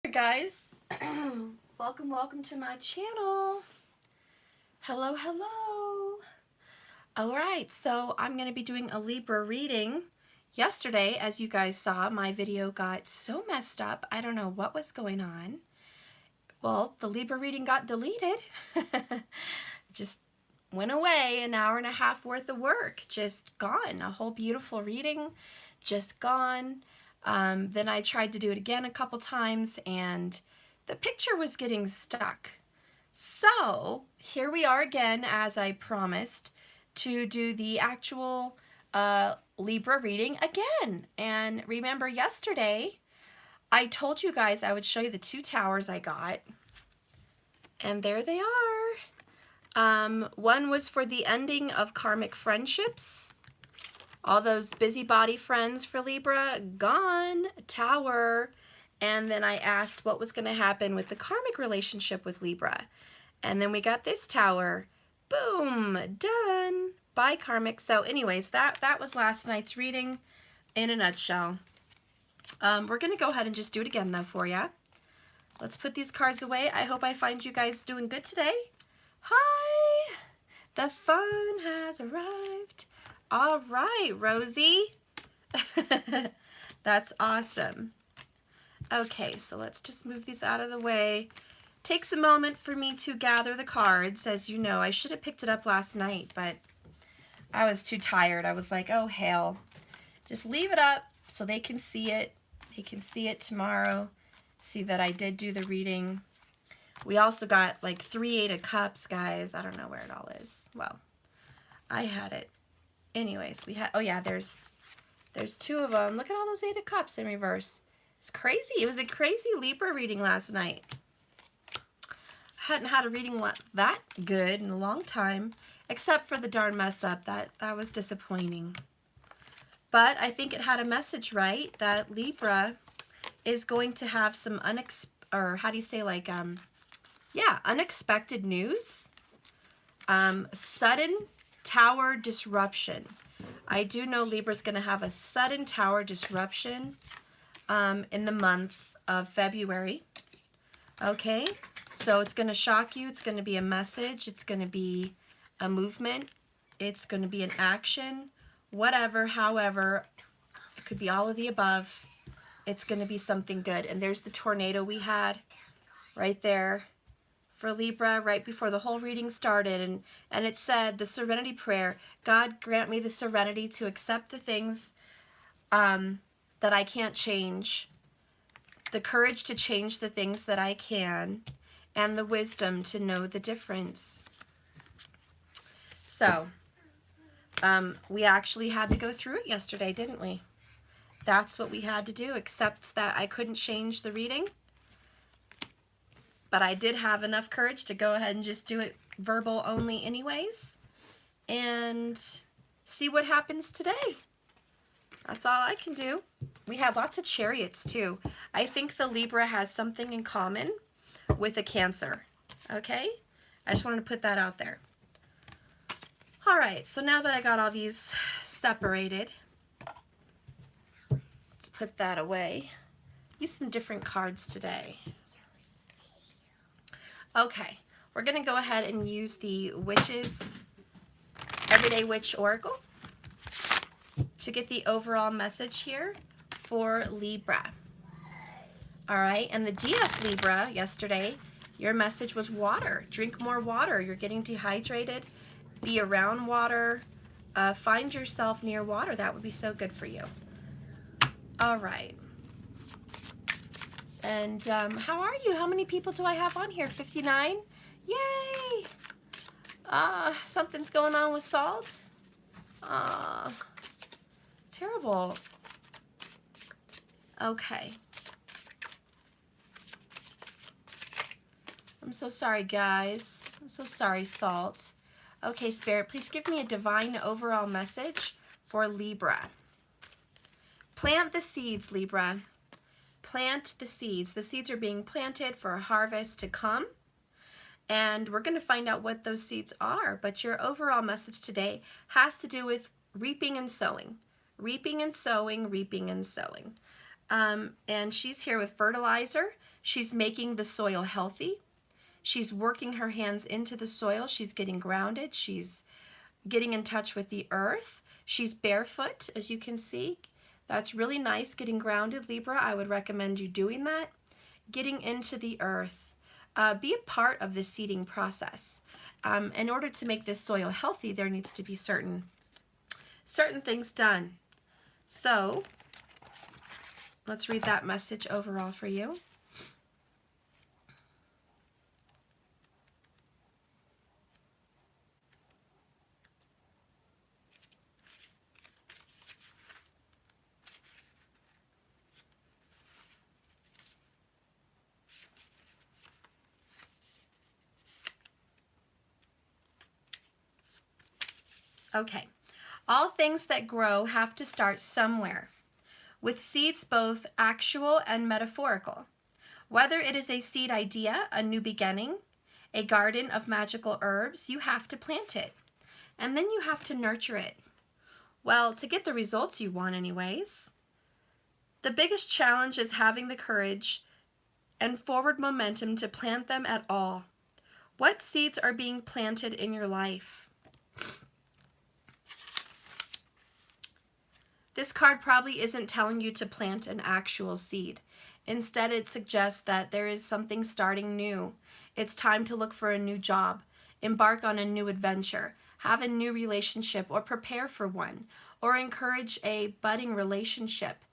Hey guys, welcome to my channel. Hello. Alright, so I'm going to be doing a Libra reading. Yesterday, as you guys saw, my video got so messed up. I don't know what was going on. Well, the Libra reading got deleted. Just went away, an hour and a half worth of work. Just gone. A whole beautiful reading, just gone. Then I tried to do it again a couple times and the picture was getting stuck. So here we are again, as I promised, to do the actual Libra reading again. And remember yesterday, I told you guys I would show you the two towers I got. And there they are. One was for the ending of karmic friendships. All those busybody friends for Libra, gone, tower. And then I asked what was going to happen with the karmic relationship with Libra. And then we got this tower. Boom, done. Bye, karmic. So anyways, that was last night's reading in a nutshell. We're going to go ahead and just do it again, though, for you. Let's put these cards away. I hope I find you guys doing good today. Hi! The fun has arrived. All right, Rosie. That's awesome. Okay, so let's just move these out of the way. Takes a moment for me to gather the cards. As you know, I should have picked it up last night, but I was too tired. I was like, oh, hell. Just leave it up so they can see it. They can see it tomorrow. See that I did do the reading. We also got like 3 Eight of Cups, guys. I don't know where it all is. Well, I had it. Anyways, we had, oh yeah, there's 2 of them. Look at all those 8 of Cups in reverse. It's crazy. It was a crazy Libra reading last night. I hadn't had a reading that good in a long time, except for the darn mess up. That was disappointing. But I think it had a message, right? That Libra is going to have some unexpected news. Sudden tower disruption. I do know Libra's going to have a sudden tower disruption in the month of February. Okay, so it's going to shock you. It's going to be a message. It's going to be a movement. It's going to be an action. Whatever, however, it could be all of the above. It's going to be something good. And there's the tornado we had right there for Libra right before the whole reading started, and it said the Serenity prayer, God grant me the serenity to accept the things that I can't change, the courage to change the things that I can, and the wisdom to know the difference. So we actually had to go through it yesterday, didn't we? That's what we had to do, except that I couldn't change the reading. But I did have enough courage to go ahead and just do it verbal only anyways. And see what happens today. That's all I can do. We had lots of chariots too. I think the Libra has something in common with a Cancer. Okay? I just wanted to put that out there. Alright, so now that I got all these separated, let's put that away. Use some different cards today. Okay, we're going to go ahead and use the Witches, Everyday Witch Oracle to get the overall message here for Libra. All right, and the DF Libra yesterday, your message was water. Drink more water. You're getting dehydrated. Be around water. Find yourself near water. That would be so good for you. All right. And how are you? How many people do I have on here? 59? Yay! Something's going on with salt. Terrible. Okay. I'm so sorry, guys. I'm so sorry, Salt. Okay, Spirit, please give me a divine overall message for Libra. Plant the seeds, Libra. Plant the seeds. The seeds are being planted for a harvest to come. And we're going to find out what those seeds are. But your overall message today has to do with reaping and sowing. Reaping and sowing, reaping and sowing. And she's here with fertilizer. She's making the soil healthy. She's working her hands into the soil. She's getting grounded. She's getting in touch with the earth. She's barefoot, as you can see. That's really nice, getting grounded, Libra. I would recommend you doing that. Getting into the earth. Be a part of the seeding process. In order to make this soil healthy, there needs to be certain things done. So let's read that message overall for you. Okay, all things that grow have to start somewhere, with seeds both actual and metaphorical. Whether it is a seed idea, a new beginning, a garden of magical herbs, you have to plant it, and then you have to nurture it. Well, to get the results you want anyways. The biggest challenge is having the courage and forward momentum to plant them at all. What seeds are being planted in your life? This card probably isn't telling you to plant an actual seed. Instead, it suggests that there is something starting new. It's time to look for a new job, embark on a new adventure, have a new relationship, or prepare for one, or encourage a budding relationship.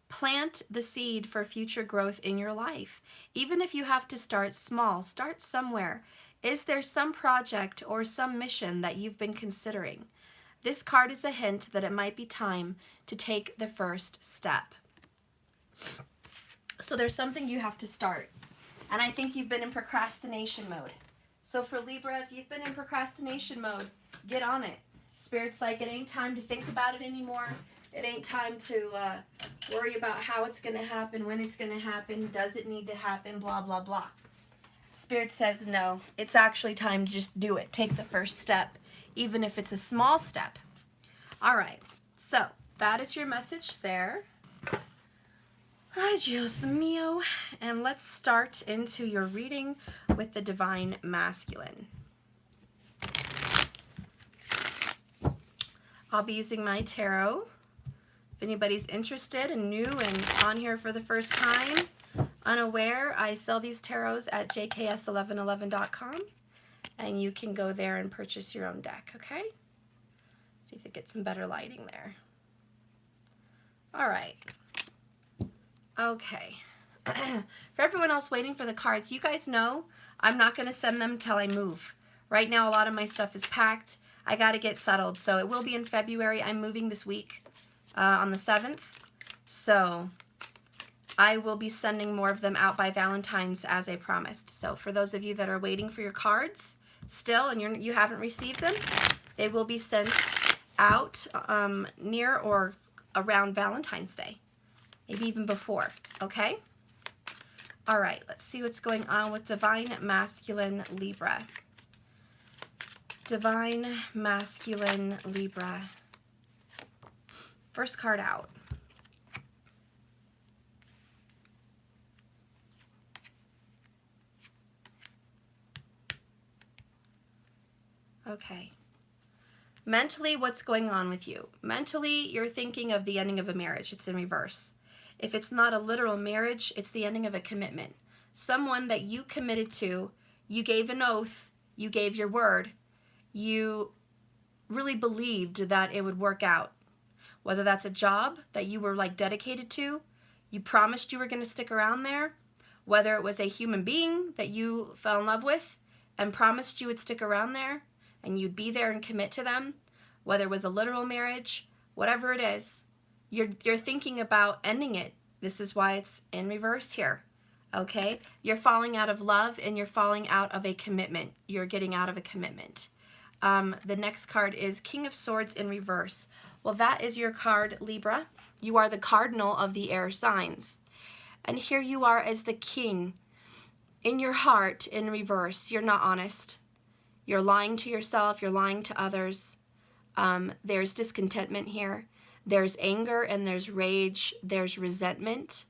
Plant the seed for future growth in your life. Even if you have to start small, start somewhere. Is there some project or some mission that you've been considering? This card is a hint that it might be time to take the first step. So there's something you have to start. And I think you've been in procrastination mode. So for Libra, if you've been in procrastination mode, get on it. Spirit's like, it ain't time to think about it anymore. It ain't time to worry about how it's going to happen, when it's going to happen, does it need to happen, blah, blah, blah. Spirit says no. It's actually time to just do it. Take the first step, even if it's a small step. All right, so that is your message there. Ay, Dios mío. And let's start into your reading with the Divine Masculine. I'll be using my tarot. If anybody's interested and new and on here for the first time, unaware, I sell these tarots at jks1111.com, and you can go there and purchase your own deck, okay? See if it gets some better lighting there. All right. Okay. For everyone else waiting for the cards, you guys know I'm not going to send them till I move. Right now, a lot of my stuff is packed. I got to get settled, so it will be in February. I'm moving this week on the 7th, so I will be sending more of them out by Valentine's as I promised. So for those of you that are waiting for your cards still and you haven't received them, they will be sent out near or around Valentine's Day, maybe even before, okay? All right, let's see what's going on with Divine Masculine Libra. Divine Masculine Libra. First card out. Okay. Mentally, what's going on with you? Mentally, you're thinking of the ending of a marriage. It's in reverse. If it's not a literal marriage, it's the ending of a commitment. Someone that you committed to, you gave an oath, you gave your word, you really believed that it would work out. Whether that's a job that you were like dedicated to, you promised you were going to stick around there, whether it was a human being that you fell in love with and promised you would stick around there and you'd be there and commit to them, whether it was a literal marriage, whatever it is, you're thinking about ending it. This is why it's in reverse here, okay? You're falling out of love and you're falling out of a commitment. You're getting out of a commitment. The next card is King of Swords in reverse. Well, that is your card, Libra. You are the cardinal of the air signs. And here you are as the king. In your heart, in reverse, you're not honest. You're lying to yourself. You're lying to others. There's discontentment here. There's anger and there's rage, there's resentment,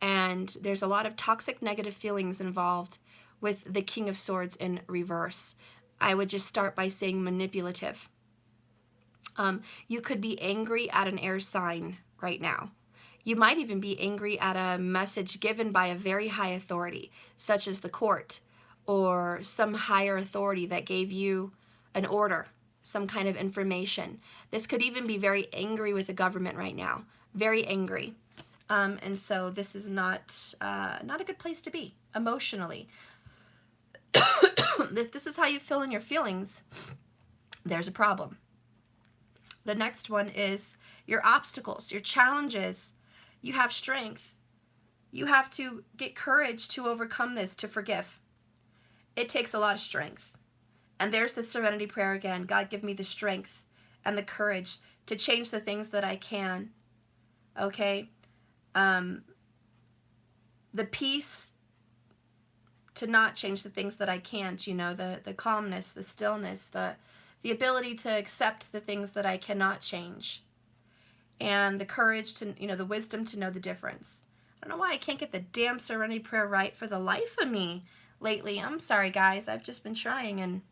and there's a lot of toxic negative feelings involved with the King of Swords in reverse. I would just start by saying manipulative. You could be angry at an air sign right now. You might even be angry at a message given by a very high authority, such as the court or some higher authority that gave you an order, some kind of information. This could even be very angry with the government right now, very angry. And so this is not a good place to be emotionally. If this is how you feel in your feelings, there's a problem. The next one is your obstacles, your challenges. You have strength. You have to get courage to overcome this, to forgive. It takes a lot of strength. And there's the Serenity prayer again. God, give me the strength and the courage to change the things that I can. Okay? The peace to not change the things that I can't, you know, the calmness, the stillness, the ability to accept the things that I cannot change, and the courage to, you know, the wisdom to know the difference. I don't know why I can't get the damn Serenity prayer right for the life of me lately. I'm sorry, guys. I've just been trying, and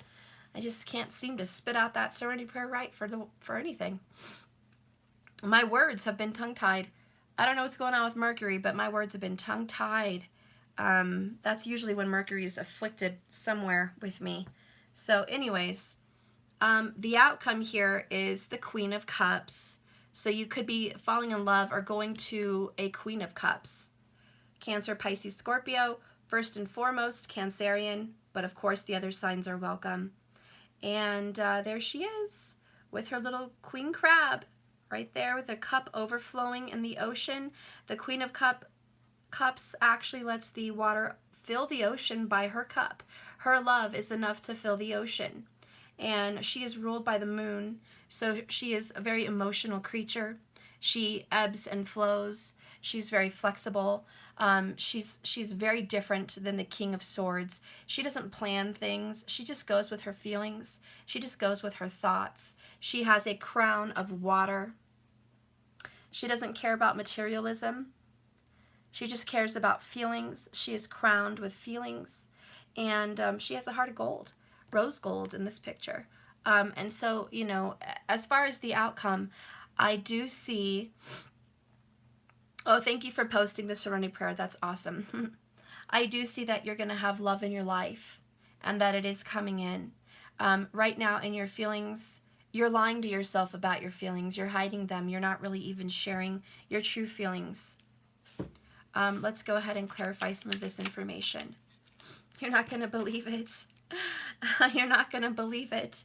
I just can't seem to spit out that Serenity prayer right for anything. My words have been tongue-tied. I don't know what's going on with Mercury, but my words have been tongue-tied. That's usually when Mercury's afflicted somewhere with me. So anyways, the outcome here is the Queen of Cups. So you could be falling in love or going to a Queen of Cups. Cancer, Pisces, Scorpio, first and foremost, Cancerian, but of course the other signs are welcome. And there she is with her little Queen Crab right there with a cup overflowing in the ocean. The Queen of Cups actually lets the water fill the ocean by her cup. Her love is enough to fill the ocean. And she is ruled by the moon, so she is a very emotional creature. She ebbs and flows. She's very flexible. She's very different than the King of Swords. She doesn't plan things. She just goes with her feelings. She just goes with her thoughts. She has a crown of water. She doesn't care about materialism. She just cares about feelings. She is crowned with feelings. And she has a heart of gold, rose gold in this picture. And so, you know, as far as the outcome, I do see... Oh, thank you for posting the Serenity prayer. That's awesome. I do see that you're going to have love in your life and that it is coming in. Right now in your feelings, you're lying to yourself about your feelings. You're hiding them. You're not really even sharing your true feelings. Let's go ahead and clarify some of this information. You're not going to believe it. You're not going to believe it.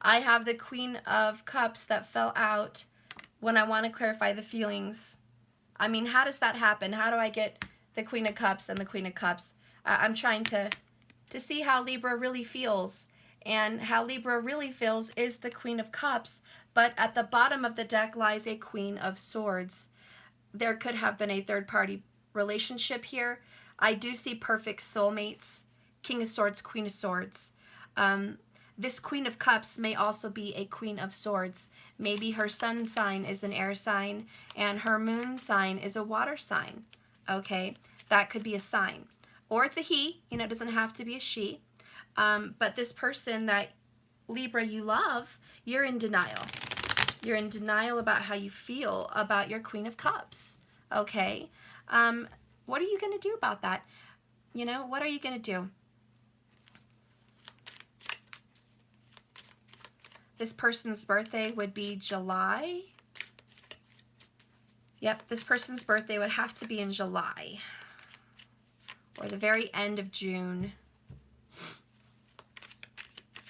I have the Queen of Cups that fell out when I want to clarify the feelings. I mean, how does that happen? How do I get the Queen of Cups and the Queen of Cups? I'm trying to see how Libra really feels. And how Libra really feels is the Queen of Cups. But at the bottom of the deck lies a Queen of Swords. There could have been a third-party relationship here. I do see perfect soulmates. King of Swords, Queen of Swords. This Queen of Cups may also be a Queen of Swords. Maybe her sun sign is an air sign and her moon sign is a water sign. Okay, that could be a sign. Or it's a he, you know, it doesn't have to be a she. But this person that Libra you love, you're in denial. You're in denial about how you feel about your Queen of Cups. Okay, what are you going to do about that? You know, what are you going to do? This person's birthday would be July. Yep, this person's birthday would have to be in July or the very end of June.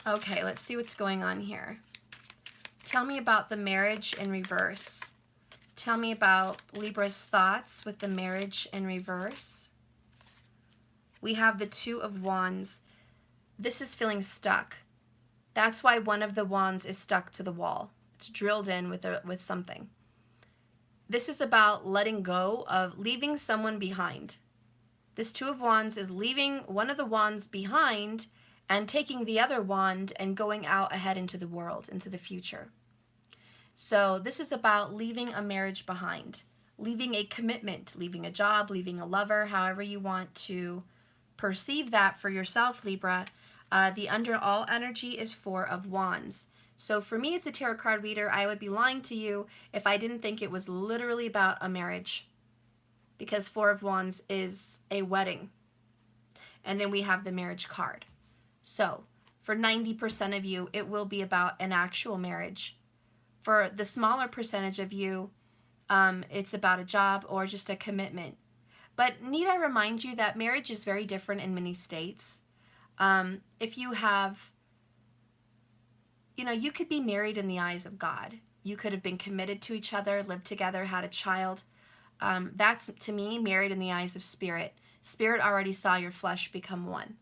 Okay, let's see what's going on here. Tell me about the marriage in reverse. Tell me about Libra's thoughts with the marriage in reverse. We have the Two of Wands. This is feeling stuck. That's why one of the wands is stuck to the wall. It's drilled in with something. This is about letting go of leaving someone behind. This Two of Wands is leaving one of the wands behind and taking the other wand and going out ahead into the world, into the future. So this is about leaving a marriage behind, leaving a commitment, leaving a job, leaving a lover, however you want to perceive that for yourself, Libra. The under all energy is Four of Wands. So for me as a tarot card reader, I would be lying to you if I didn't think it was literally about a marriage, because Four of Wands is a wedding. And then we have the marriage card. So for 90% of you, it will be about an actual marriage. For the smaller percentage of you, it's about a job or just a commitment. But need I remind you that marriage is very different in many states. If you have, you could be married in the eyes of God. You could have been committed to each other, lived together, had a child. That's, to me, married in the eyes of spirit. Spirit already saw your flesh become one.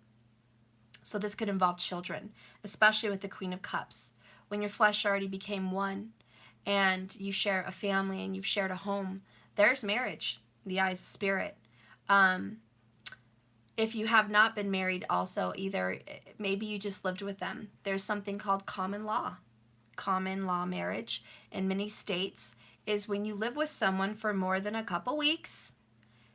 So this could involve children, especially with the Queen of Cups. When your flesh already became one and you share a family and you've shared a home, there's marriage in the eyes of spirit. If you have not been married also, either maybe you just lived with them. There's something called common law. Common law marriage in many states is when you live with someone for more than a couple weeks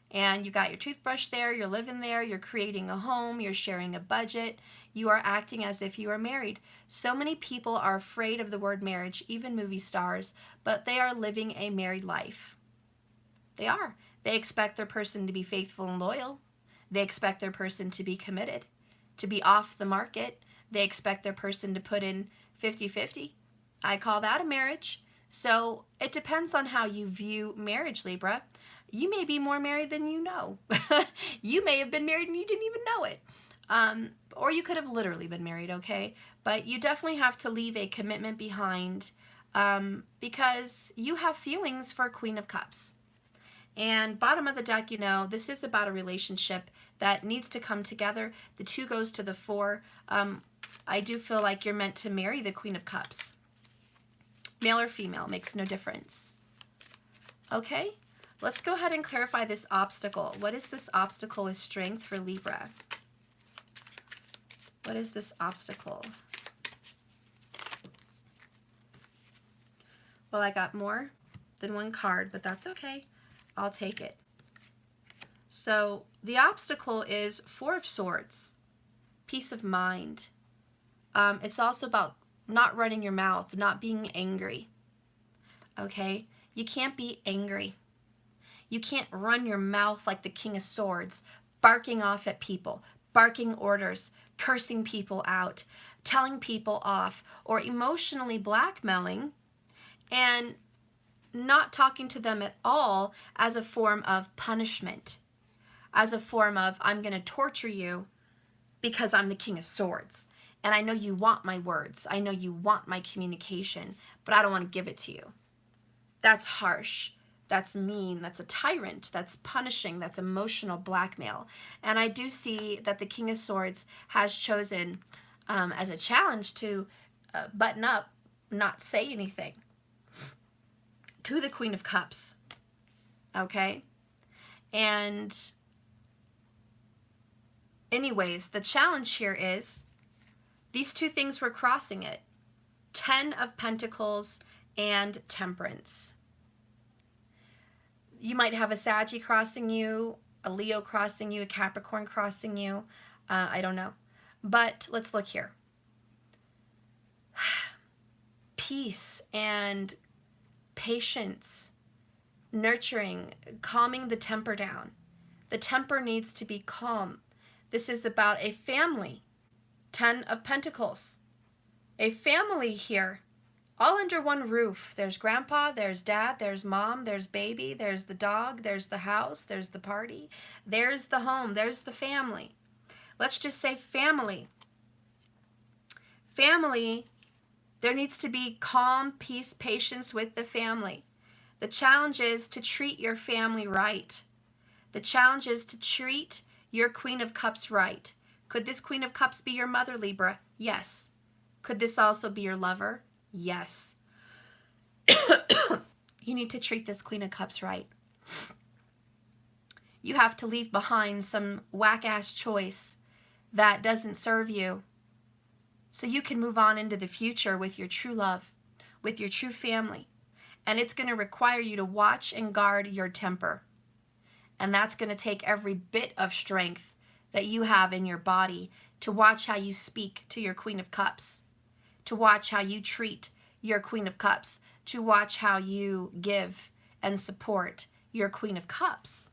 and you got your toothbrush there, you're living there, you're creating a home, you're sharing a budget, you are acting as if you are married. So many people are afraid of the word marriage, even movie stars, but they are living a married life. They are. They expect their person to be faithful and loyal. They expect their person to be committed, to be off the market. They expect their person to put in 50-50. I call that a marriage. So it depends on how you view marriage, Libra. You may be more married than you know. You may have been married and you didn't even know it. Or you could have literally been married, okay? But you definitely have to leave a commitment behind because you have feelings for Queen of Cups. And bottom of the deck, this is about a relationship that needs to come together. The 2 goes to the 4. I do feel like you're meant to marry the Queen of Cups. Male or female, makes no difference. Okay, let's go ahead and clarify this obstacle. What is this obstacle with strength for Libra? What is this obstacle? Well, I got more than one card, but that's okay. I'll take it. So the obstacle is Four of Swords, peace of mind. It's also about not running your mouth, not being angry. Okay? You can't be angry. You can't run your mouth like the King of Swords, barking off at people, barking orders, cursing people out, telling people off, or emotionally blackmailing and not talking to them at all as a form of punishment, as a form of, I'm going to torture you because I'm the King of Swords. And I know you want my words. I know you want my communication, but I don't want to give it to you. That's harsh. That's mean. That's a tyrant. That's punishing. That's emotional blackmail. And I do see that the King of Swords has chosen as a challenge to button up, not say anything to the Queen of Cups. Okay? And anyways, the challenge here is these 2 things were crossing it. 10 of Pentacles and Temperance. You might have a Saggy crossing you, a Leo crossing you, a Capricorn crossing you. I don't know. But let's look here. Peace and patience, nurturing, calming the temper down. The temper needs to be calm. This is about a family. 10 of Pentacles. A family here. All under one roof. There's grandpa, there's dad, there's mom, there's baby, there's the dog, there's the house, there's the party, there's the home, there's the family. Let's just say family. Family, there needs to be calm, peace, patience with the family. The challenge is to treat your family right. The challenge is to treat your Queen of Cups right. Could this Queen of Cups be your mother, Libra? Yes. Could this also be your lover? Yes. You need to treat this Queen of Cups right. You have to leave behind some whack-ass choice that doesn't serve you so you can move on into the future with your true love, with your true family. And it's going to require you to watch and guard your temper. And that's going to take every bit of strength that you have in your body to watch how you speak to your Queen of Cups, to watch how you treat your Queen of Cups, to watch how you give and support your Queen of Cups.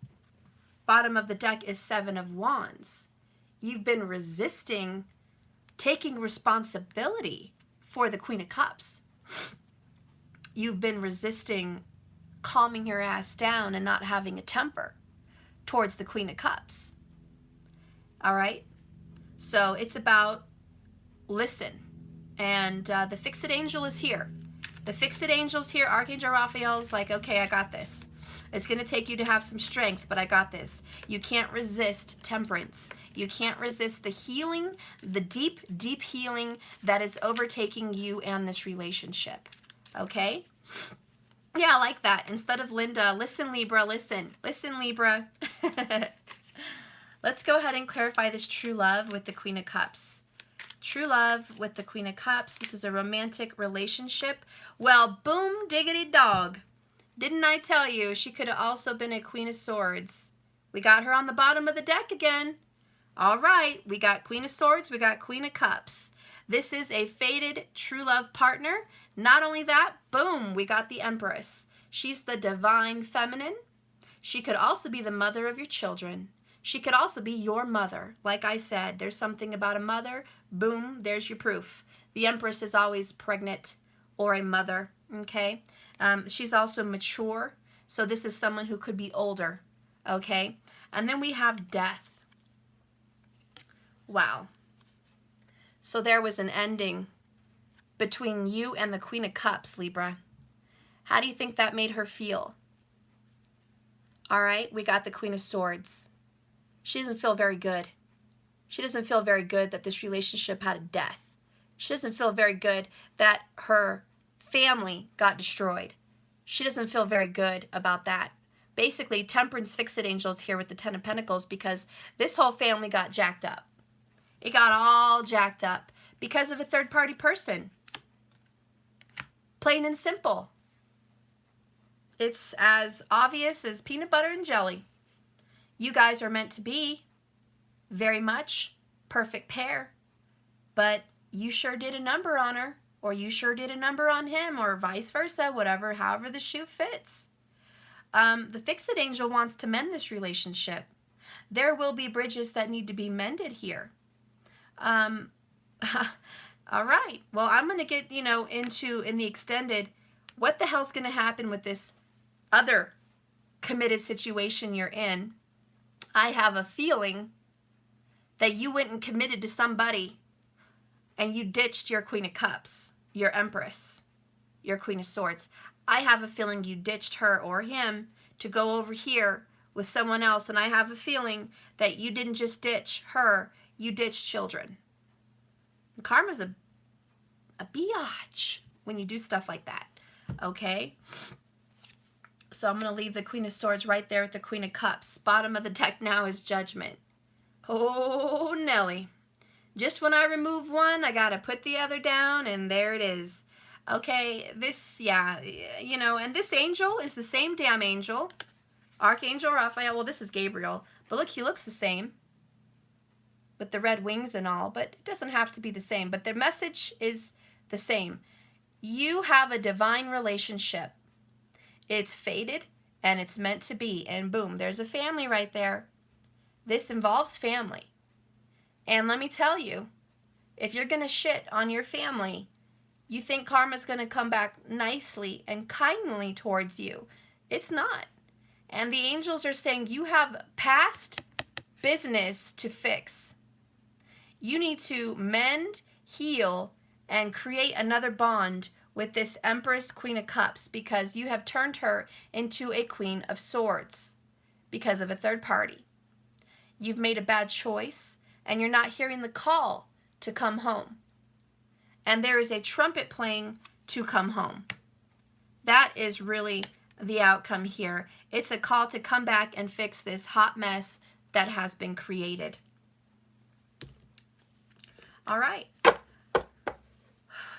Bottom of the deck is Seven of Wands. You've been resisting taking responsibility for the Queen of Cups. You've been resisting calming your ass down and not having a temper towards the Queen of Cups. All right? So it's about listen. And the Fix-It Angel is here. The Fix-It Angel's here. Archangel Raphael's like, okay, I got this. It's going to take you to have some strength, but I got this. You can't resist temperance. You can't resist the healing, the deep, deep healing that is overtaking you and this relationship. Okay? Yeah, I like that. Instead of Linda, listen, Libra, listen. Listen, Libra. Let's go ahead and clarify this true love with the Queen of Cups. True love with the Queen of Cups. This is a romantic relationship. Well, boom, diggity dog. Didn't I tell you she could have also been a Queen of Swords? We got her on the bottom of the deck again. All right, we got Queen of Swords, we got Queen of Cups. This is a fated true love partner. Not only that, boom, we got the Empress. She's the divine feminine. She could also be the mother of your children. She could also be your mother. Like I said, there's something about a mother. Boom, there's your proof. The Empress is always pregnant or a mother, okay? She's also mature, so this is someone who could be older, okay? And then we have Death. Wow. So there was an ending between you and the Queen of Cups, Libra. How do you think that made her feel? All right, we got the Queen of Swords. She doesn't feel very good. She doesn't feel very good that this relationship had a death. She doesn't feel very good that her family got destroyed. She doesn't feel very good about that. Basically, Temperance Fix-It Angel's here with the Ten of Pentacles because this whole family got jacked up. It got all jacked up because of a third-party person. Plain and simple. It's as obvious as peanut butter and jelly. You guys are meant to be very much perfect pair, but you sure did a number on her, or you sure did a number on him, or vice versa, whatever, however the shoe fits. The Fix-It Angel wants to mend this relationship. There will be bridges that need to be mended here. All right. Well, I'm going to get, into, in the extended, what the hell's going to happen with this other committed situation you're in. I have a feeling that you went and committed to somebody and you ditched your Queen of Cups, your Empress, your Queen of Swords. I have a feeling you ditched her or him to go over here with someone else, and I have a feeling that you didn't just ditch her, you ditched children. And karma's a biatch when you do stuff like that, okay? So I'm going to leave the Queen of Swords right there with the Queen of Cups. Bottom of the deck now is Judgment. Oh, Nelly. Just when I remove one, I got to put the other down, and there it is. Okay, this, yeah, and this angel is the same damn angel. Archangel Raphael, well, this is Gabriel. But look, he looks the same with the red wings and all, but it doesn't have to be the same. But the message is the same. You have a divine relationship. It's fated, and it's meant to be. And boom, there's a family right there. This involves family. And let me tell you, if you're going to shit on your family, you think karma's going to come back nicely and kindly towards you. It's not. And the angels are saying you have past business to fix. You need to mend, heal, and create another bond with this Empress Queen of Cups because you have turned her into a Queen of Swords because of a third party. You've made a bad choice and you're not hearing the call to come home. And there is a trumpet playing to come home. That is really the outcome here. It's a call to come back and fix this hot mess that has been created. All right.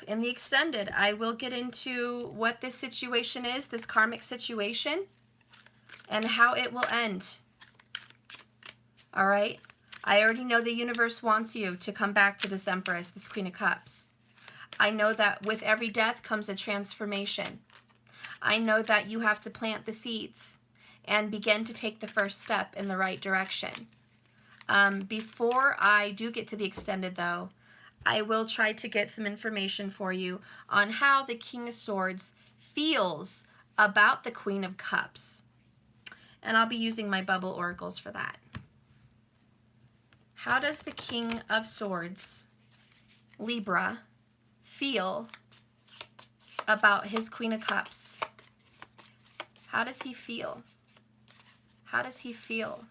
in the extended, I will get into what this situation is, this karmic situation, and how it will end. All right? I already know the universe wants you to come back to this Empress, this Queen of Cups. I know that with every death comes a transformation. I know that you have to plant the seeds and begin to take the first step in the right direction. Before I do get to the extended, though, I will try to get some information for you on how the King of Swords feels about the Queen of Cups. And I'll be using my bubble oracles for that. How does the King of Swords, Libra, feel about his Queen of Cups? How does he feel? How does he feel?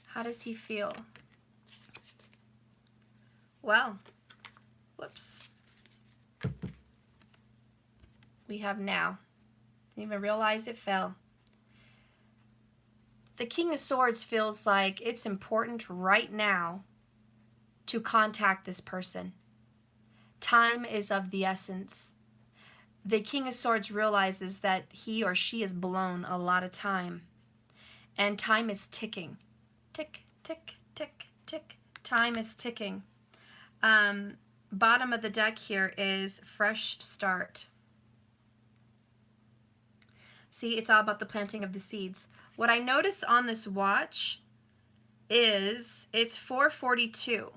How does he feel? Well, whoops. We have now. Didn't even realize it fell. The King of Swords feels like it's important right now to contact this person. Time is of the essence. The King of Swords realizes that he or she has blown a lot of time. And time is ticking. Tick, tick, tick, tick. Time is ticking. Bottom of the deck here is fresh start. See, it's all about the planting of the seeds. What I notice on this watch is it's 4:42.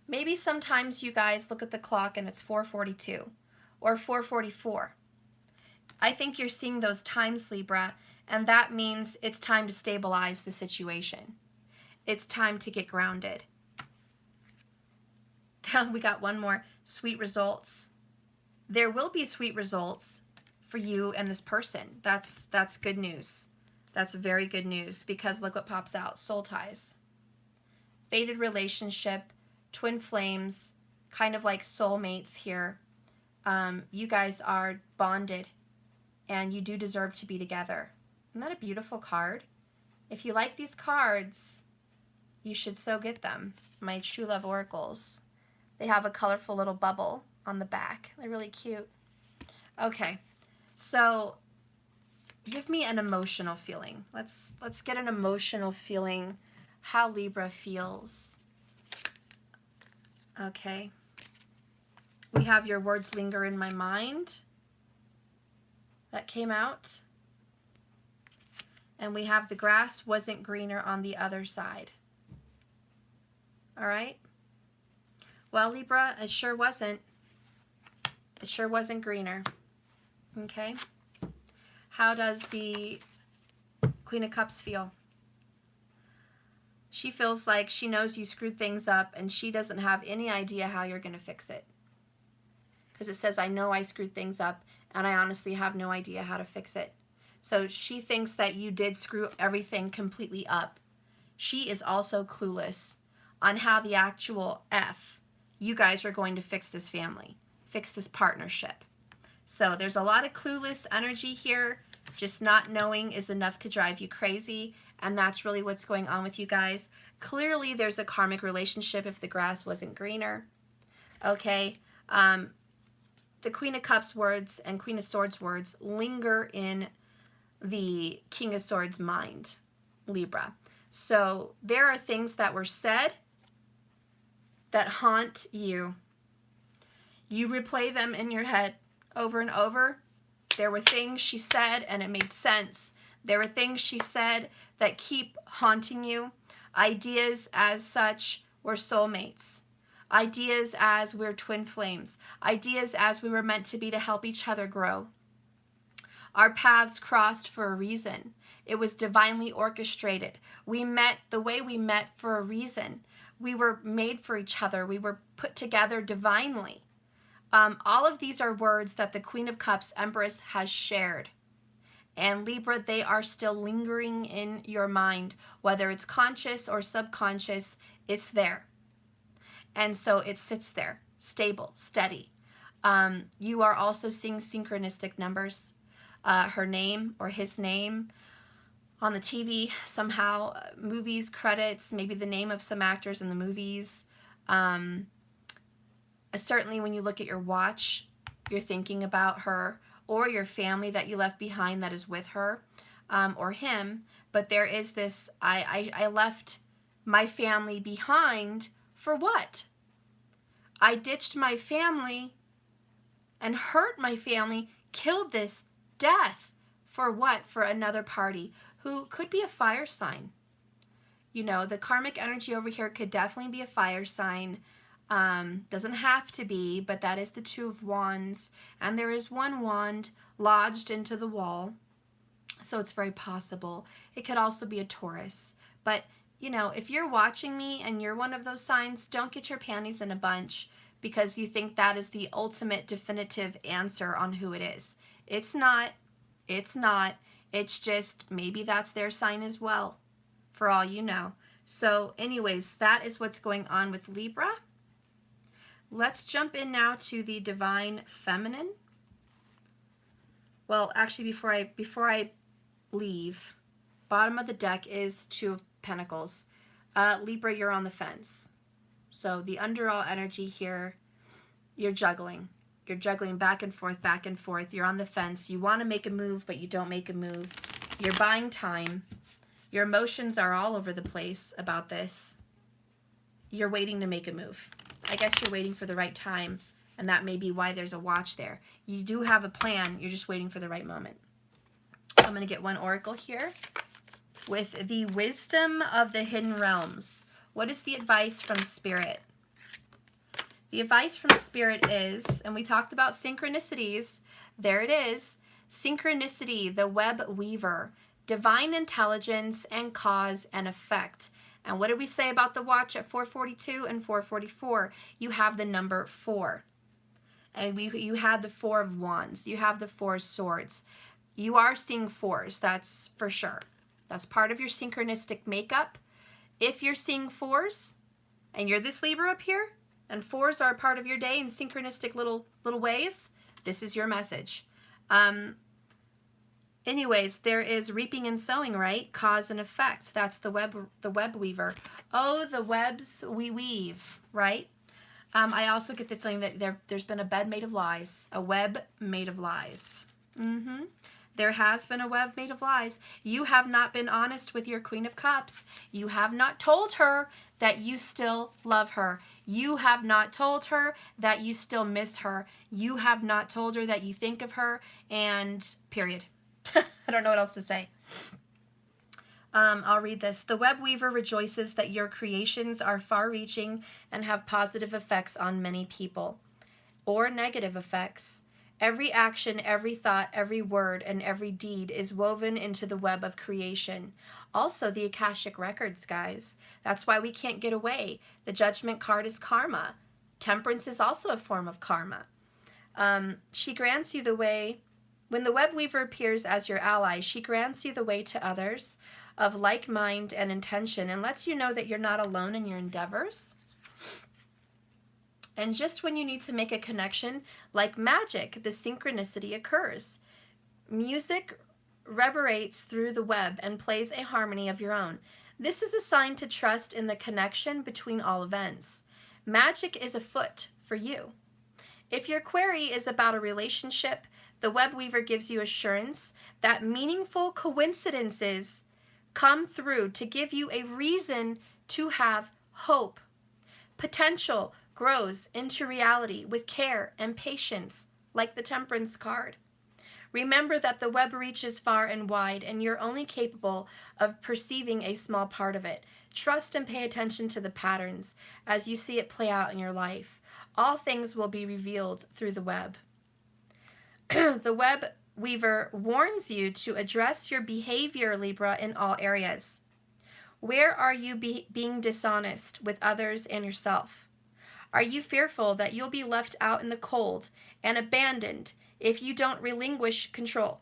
Maybe sometimes you guys look at the clock and it's 4:42 or 4:44. I think you're seeing those times, Libra, and that means it's time to stabilize the situation. It's time to get grounded. We got one more. Sweet results. There will be sweet results for you and this person. That's good news. That's very good news, because look what pops out. Soul ties. Fated relationship, twin flames, kind of like soulmates here. You guys are bonded and you do deserve to be together. Isn't that a beautiful card? If you like these cards, you should so get them. My True Love Oracles. They have a colorful little bubble on the back. They're really cute. Okay, so give me an emotional feeling. Let's get an emotional feeling, how Libra feels. Okay. We have your words linger in my mind. That came out. And we have the grass wasn't greener on the other side. All right. Well, Libra, it sure wasn't. It sure wasn't greener. Okay. How does the Queen of Cups feel? She feels like she knows you screwed things up and she doesn't have any idea how you're going to fix it. Because it says, I know I screwed things up and I honestly have no idea how to fix it. So she thinks that you did screw everything completely up. She is also clueless on how the actual you guys are going to fix this family, fix this partnership. So there's a lot of clueless energy here. Just not knowing is enough to drive you crazy, and that's really what's going on with you guys. Clearly there's a karmic relationship if the grass wasn't greener. Okay, the Queen of Cups words and Queen of Swords words linger in the King of Swords mind, Libra. So there are things that were said that haunt you. You replay them in your head over and over. There were things she said and it made sense. There were things she said that keep haunting you. Ideas as such were soulmates. Ideas as we're twin flames. Ideas as we were meant to be to help each other grow. Our paths crossed for a reason. It was divinely orchestrated. We met the way we met for a reason. We were made for each other. We were put together divinely. All of these are words that the Queen of Cups, Empress, has shared. And Libra, they are still lingering in your mind. Whether it's conscious or subconscious, it's there. And so it sits there, stable, steady. You are also seeing synchronistic numbers. Her name or his name on the TV somehow, movies, credits, maybe the name of some actors in the movies. Certainly when you look at your watch, you're thinking about her or your family that you left behind that is with her, or him. But there is this, I left my family behind for what? I ditched my family and hurt my family, killed this death for what? For another party who could be a fire sign. You know, the karmic energy over here could definitely be a fire sign. Doesn't have to be, but that is the Two of Wands. And there is one wand lodged into the wall. So it's very possible. It could also be a Taurus. But, you know, if you're watching me and you're one of those signs, don't get your panties in a bunch because you think that is the ultimate definitive answer on who it is. It's not. It's not. It's just maybe that's their sign as well, for all you know. So anyways, that is what's going on with Libra. Let's jump in now to the Divine Feminine. Well, actually, before I leave, bottom of the deck is Two of Pentacles. Libra, you're on the fence. So the underall energy here, you're juggling. You're juggling back and forth, back and forth. You're on the fence. You want to make a move, but you don't make a move. You're buying time. Your emotions are all over the place about this. You're waiting to make a move. I guess you're waiting for the right time, and that may be why there's a watch there. You do have a plan. You're just waiting for the right moment. I'm going to get one oracle here with the Wisdom of the Hidden Realms. What is the advice from Spirit? The advice from Spirit is, and we talked about synchronicities, there it is, synchronicity, the web weaver, divine intelligence, and cause and effect. And what did we say about the watch at 442 and 444? You have the number 4. And you had the Four of Wands. You have the Four of Swords. You are seeing fours, that's for sure. That's part of your synchronistic makeup. If you're seeing fours, and you're this Libra up here, and fours are a part of your day in synchronistic little ways, this is your message. Anyways, there is reaping and sowing, right? Cause and effect. That's the web weaver. Oh, the webs we weave, right? I also get the feeling that there's been a bed made of lies, a web made of lies. There has been a web made of lies. You have not been honest with your Queen of Cups. You have not told her that you still love her. You have not told her that you still miss her. You have not told her that you think of her, and period. I don't know what else to say. I'll read this. The web weaver rejoices that your creations are far-reaching and have positive effects on many people, or negative effects. Every action, every thought, every word, and every deed is woven into the web of creation. Also, the Akashic Records, guys. That's why we can't get away. The Judgment card is karma. Temperance is also a form of karma. She grants you the way. When the web weaver appears as your ally, she grants you the way to others of like mind and intention and lets you know that you're not alone in your endeavors. And just when you need to make a connection, like magic, the synchronicity occurs. Music reverberates through the web and plays a harmony of your own. This is a sign to trust in the connection between all events. Magic is afoot for you. If your query is about a relationship, the web weaver gives you assurance that meaningful coincidences come through to give you a reason to have hope. Potential grows into reality with care and patience, like the Temperance card. Remember that the web reaches far and wide, and you're only capable of perceiving a small part of it. Trust and pay attention to the patterns as you see it play out in your life. All things will be revealed through the web. The web weaver warns you to address your behavior, Libra, in all areas. Where are you being dishonest with others and yourself? Are you fearful that you'll be left out in the cold and abandoned if you don't relinquish control?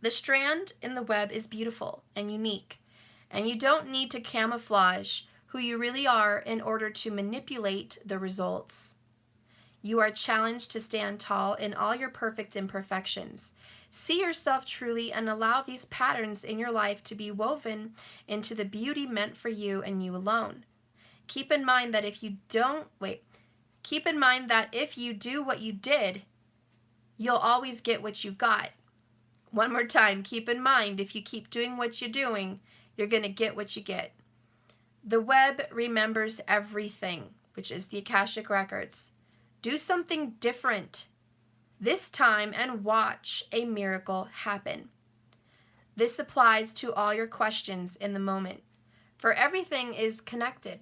The strand in the web is beautiful and unique, and you don't need to camouflage who you really are in order to manipulate the results. You are challenged to stand tall in all your perfect imperfections. See yourself truly and allow these patterns in your life to be woven into the beauty meant for you and you alone. Keep in mind that Keep in mind that if you do what you did, you'll always get what you got. One more time, keep in mind, if you keep doing what you're doing, you're going to get what you get. The web remembers everything, which is the Akashic Records. Do something different this time and watch a miracle happen. This applies to all your questions in the moment, for everything is connected.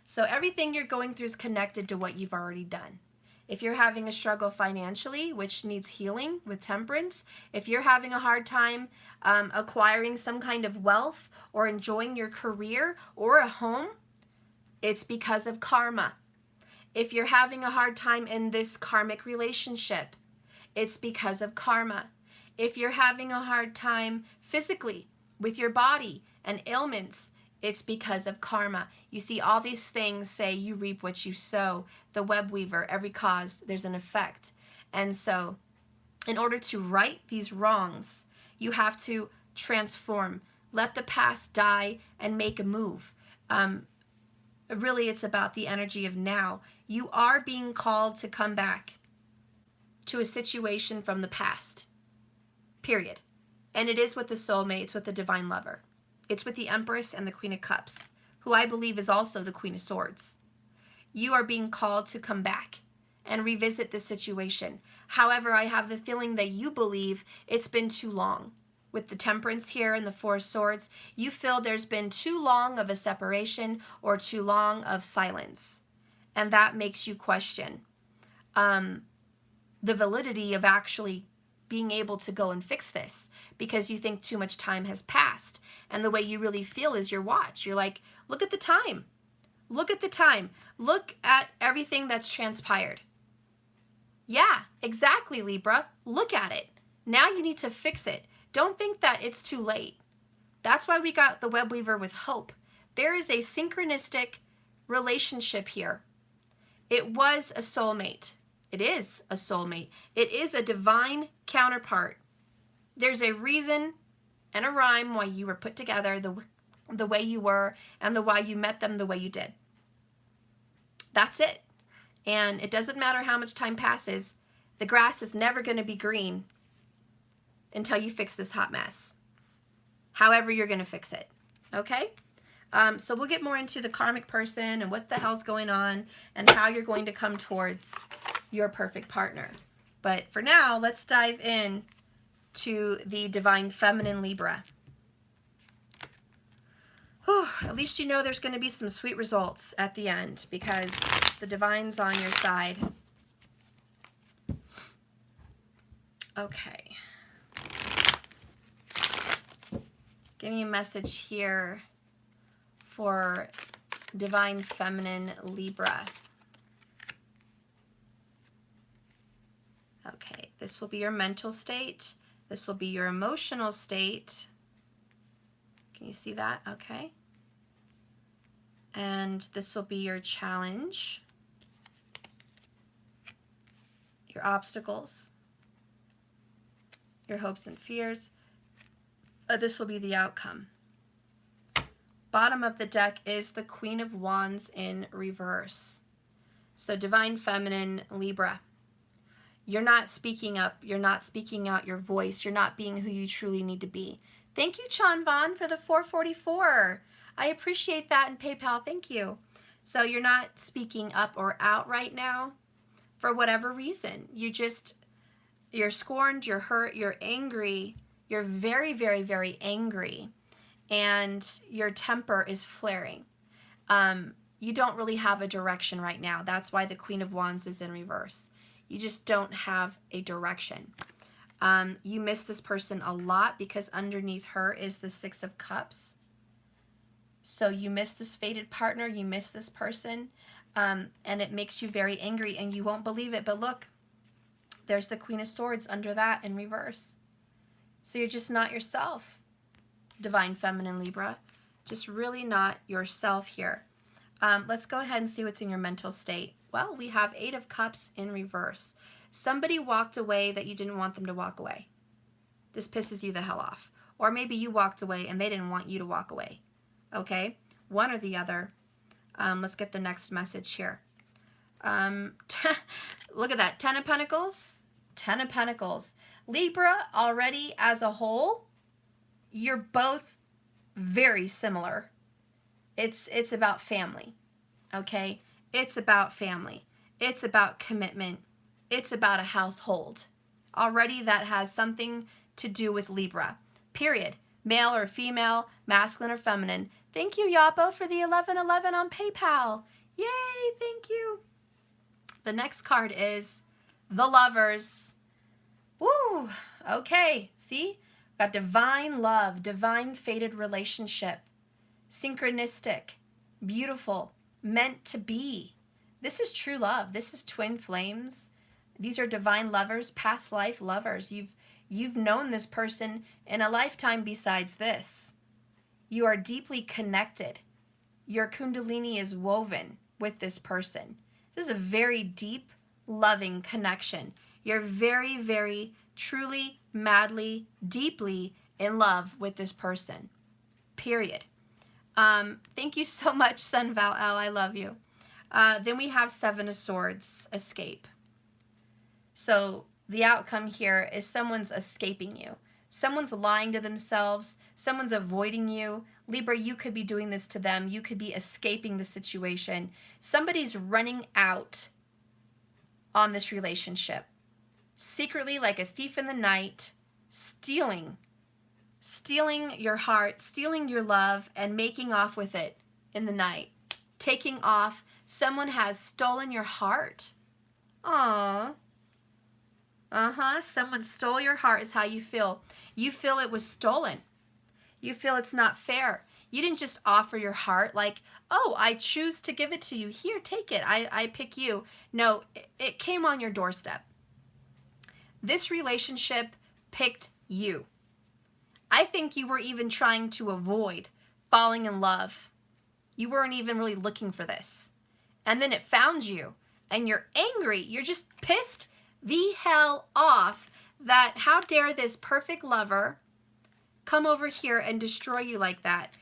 So everything you're going through is connected to what you've already done. If you're having a struggle financially, which needs healing with temperance, if you're having a hard time acquiring some kind of wealth or enjoying your career or a home, it's because of karma. If you're having a hard time in this karmic relationship, it's because of karma. If you're having a hard time physically with your body and ailments, it's because of karma. You see, all these things say you reap what you sow. The web weaver, every cause, there's an effect. And so in order to right these wrongs, you have to transform. Let the past die and make a move. Really, it's about the energy of now. You are being called to come back to a situation from the past, period. And it is with the soulmates, with the divine lover. It's with the Empress and the Queen of Cups, who I believe is also the Queen of Swords. You are being called to come back and revisit the situation. However, I have the feeling that you believe it's been too long. With the Temperance here and the Four of Swords, you feel there's been too long of a separation or too long of silence. And that makes you question the validity of actually being able to go and fix this, because you think too much time has passed. And the way you really feel is your watch. You're like, look at the time. Look at the time. Look at everything that's transpired. Yeah, exactly, Libra. Look at it. Now you need to fix it. Don't think that it's too late. That's why we got the web weaver with hope. There is a synchronistic relationship here. It was a soulmate. It is a soulmate. It is a divine counterpart. There's a reason and a rhyme why you were put together the way you were, and why you met them the way you did. That's it. And it doesn't matter how much time passes. The grass is never going to be green until you fix this hot mess. However you're going to fix it. Okay? So we'll get more into the karmic person and what the hell's going on and how you're going to come towards your perfect partner. But for now, let's dive in to the divine feminine Libra. Whew, at least you know there's going to be some sweet results at the end, because the divine's on your side. Okay. Give me a message here for divine feminine Libra. Okay, this will be your mental state. This will be your emotional state. Can you see that? Okay. And this will be your challenge, your obstacles, your hopes and fears. This will be the outcome. Bottom of the deck is the Queen of Wands in reverse. So divine feminine Libra. You're not speaking up. You're not speaking out your voice. You're not being who you truly need to be. Thank you, Chan Vaughn, for the 444. I appreciate that in PayPal. Thank you. So you're not speaking up or out right now for whatever reason. You're scorned, you're hurt, you're angry. You're very, very, very angry. And your temper is flaring. You don't really have a direction right now. That's why the Queen of Wands is in reverse. You just don't have a direction. You miss this person a lot because underneath her is the Six of Cups. So you miss this fated partner, you miss this person, and it makes you very angry, and you won't believe it. But look, there's the Queen of Swords under that in reverse. So you're just not yourself, divine feminine Libra. Just really not yourself here. Let's go ahead and see what's in your mental state. Well, we have Eight of Cups in reverse. Somebody walked away that you didn't want them to walk away. This pisses you the hell off. Or maybe you walked away and they didn't want you to walk away. Okay? One or the other. Let's get the next message here. Look at that. 10 of Pentacles. 10 of Pentacles. Libra, already as a whole, you're both very similar. It's about family, okay? It's about family. It's about commitment. It's about a household. Already that has something to do with Libra, period. Male or female, masculine or feminine. Thank you, Yapo, for the 1111 on PayPal. Yay, thank you. The next card is the Lovers. Woo, okay, see? Got divine love, divine fated relationship, synchronistic, beautiful, meant to be. This is true love. This is twin flames. These are divine lovers, past life lovers. You've known this person in a lifetime besides this. You are deeply connected. Your kundalini is woven with this person. This is a very deep, loving connection. You're very, very, truly, madly, deeply in love with this person. Period. Thank you so much, Sun Val L. I love you. Then we have 7 of Swords, escape. So the outcome here is someone's escaping you. Someone's lying to themselves. Someone's avoiding you. Libra, you could be doing this to them. You could be escaping the situation. Somebody's running out on this relationship. Secretly, like a thief in the night, stealing your heart, stealing your love, and making off with it in the night. Taking off. Someone has stolen your heart. Aww. Someone stole your heart is how you feel. You feel it was stolen. You feel it's not fair. You didn't just offer your heart like, oh, I choose to give it to you. Here, take it. I pick you. No, it came on your doorstep. This relationship picked you. I think you were even trying to avoid falling in love. You weren't even really looking for this. And then it found you. And you're angry. You're just pissed the hell off that how dare this perfect lover come over here and destroy you like that.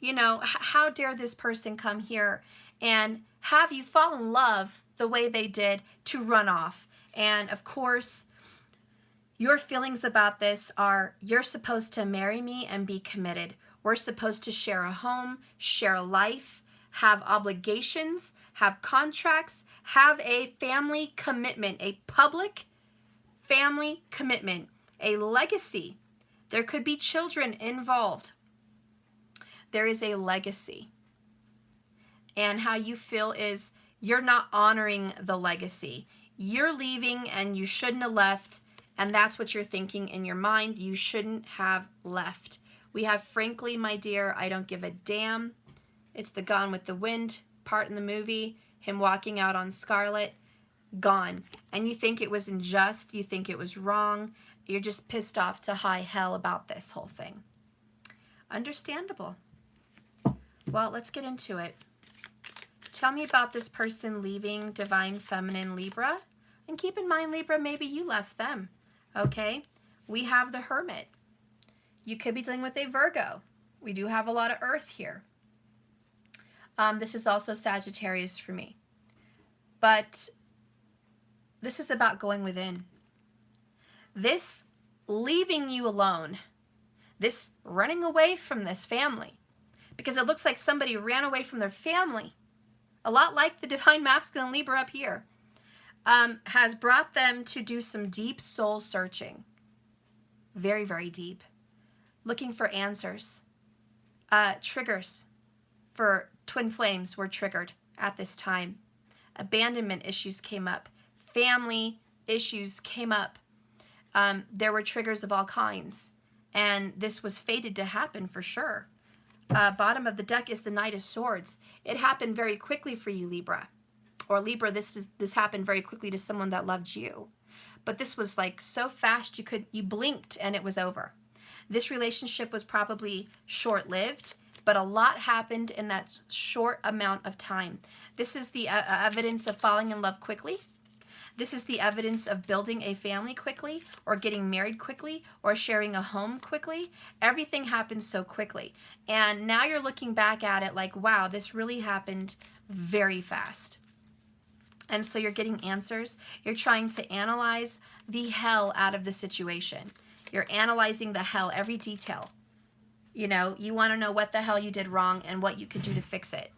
You know, how dare this person come here and have you fall in love the way they did to run off. And of course, your feelings about this are, you're supposed to marry me and be committed. We're supposed to share a home, share a life, have obligations, have contracts, have a family commitment, a public family commitment, a legacy. There could be children involved. There is a legacy. And how you feel is you're not honoring the legacy. You're leaving and you shouldn't have left. And that's what you're thinking in your mind. You shouldn't have left. We have, frankly, my dear, I don't give a damn. It's the Gone with the Wind part in the movie. Him walking out on Scarlet. Gone. And you think it was unjust. You think it was wrong. You're just pissed off to high hell about this whole thing. Understandable. Well, let's get into it. Tell me about this person leaving Divine Feminine Libra. And keep in mind, Libra, maybe you left them. Okay? We have the Hermit. You could be dealing with a Virgo. We do have a lot of Earth here. This is also Sagittarius for me. But this is about going within. This leaving you alone. This running away from this family. Because it looks like somebody ran away from their family. A lot like the Divine Masculine Libra up here. Has brought them to do some deep soul searching. Very, very deep. Looking for answers. Triggers for twin flames were triggered at this time. Abandonment issues came up. Family issues came up. There were triggers of all kinds. And this was fated to happen for sure. Bottom of the deck is the Knight of Swords. It happened very quickly for you, Libra. Or Libra, this happened very quickly to someone that loved you. But this was like so fast you blinked and it was over. This relationship was probably short-lived, but a lot happened in that short amount of time. This is the evidence of falling in love quickly. This is the evidence of building a family quickly, or getting married quickly, or sharing a home quickly. Everything happened so quickly. And now you're looking back at it like, wow, this really happened very fast. And so you're getting answers. You're trying to analyze the hell out of the situation. You're analyzing the hell, every detail. You know, you want to know what the hell you did wrong and what you could do to fix it.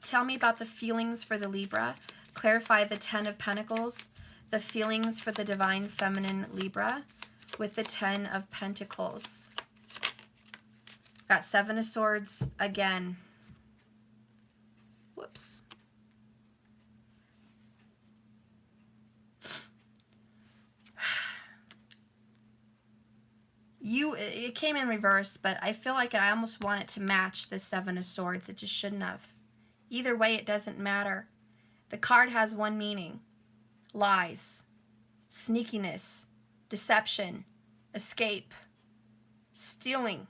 Tell me about the feelings for the Libra. Clarify the 10 of Pentacles. The feelings for the Divine Feminine Libra with the 10 of Pentacles. Got 7 of Swords again. Whoops. It came in reverse, but I feel like I almost want it to match the 7 of Swords. It just shouldn't have. Either way, it doesn't matter. The card has one meaning. Lies, sneakiness, deception, escape, stealing.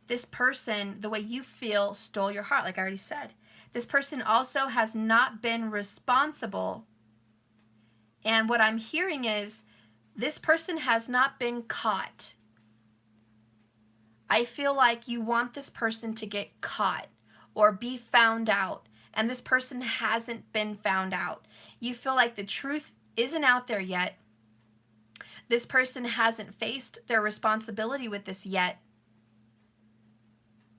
This person, the way you feel, stole your heart, like I already said. This person also has not been responsible. And what I'm hearing is this person has not been caught. I feel like you want this person to get caught or be found out. And this person hasn't been found out. You feel like the truth isn't out there yet. This person hasn't faced their responsibility with this yet.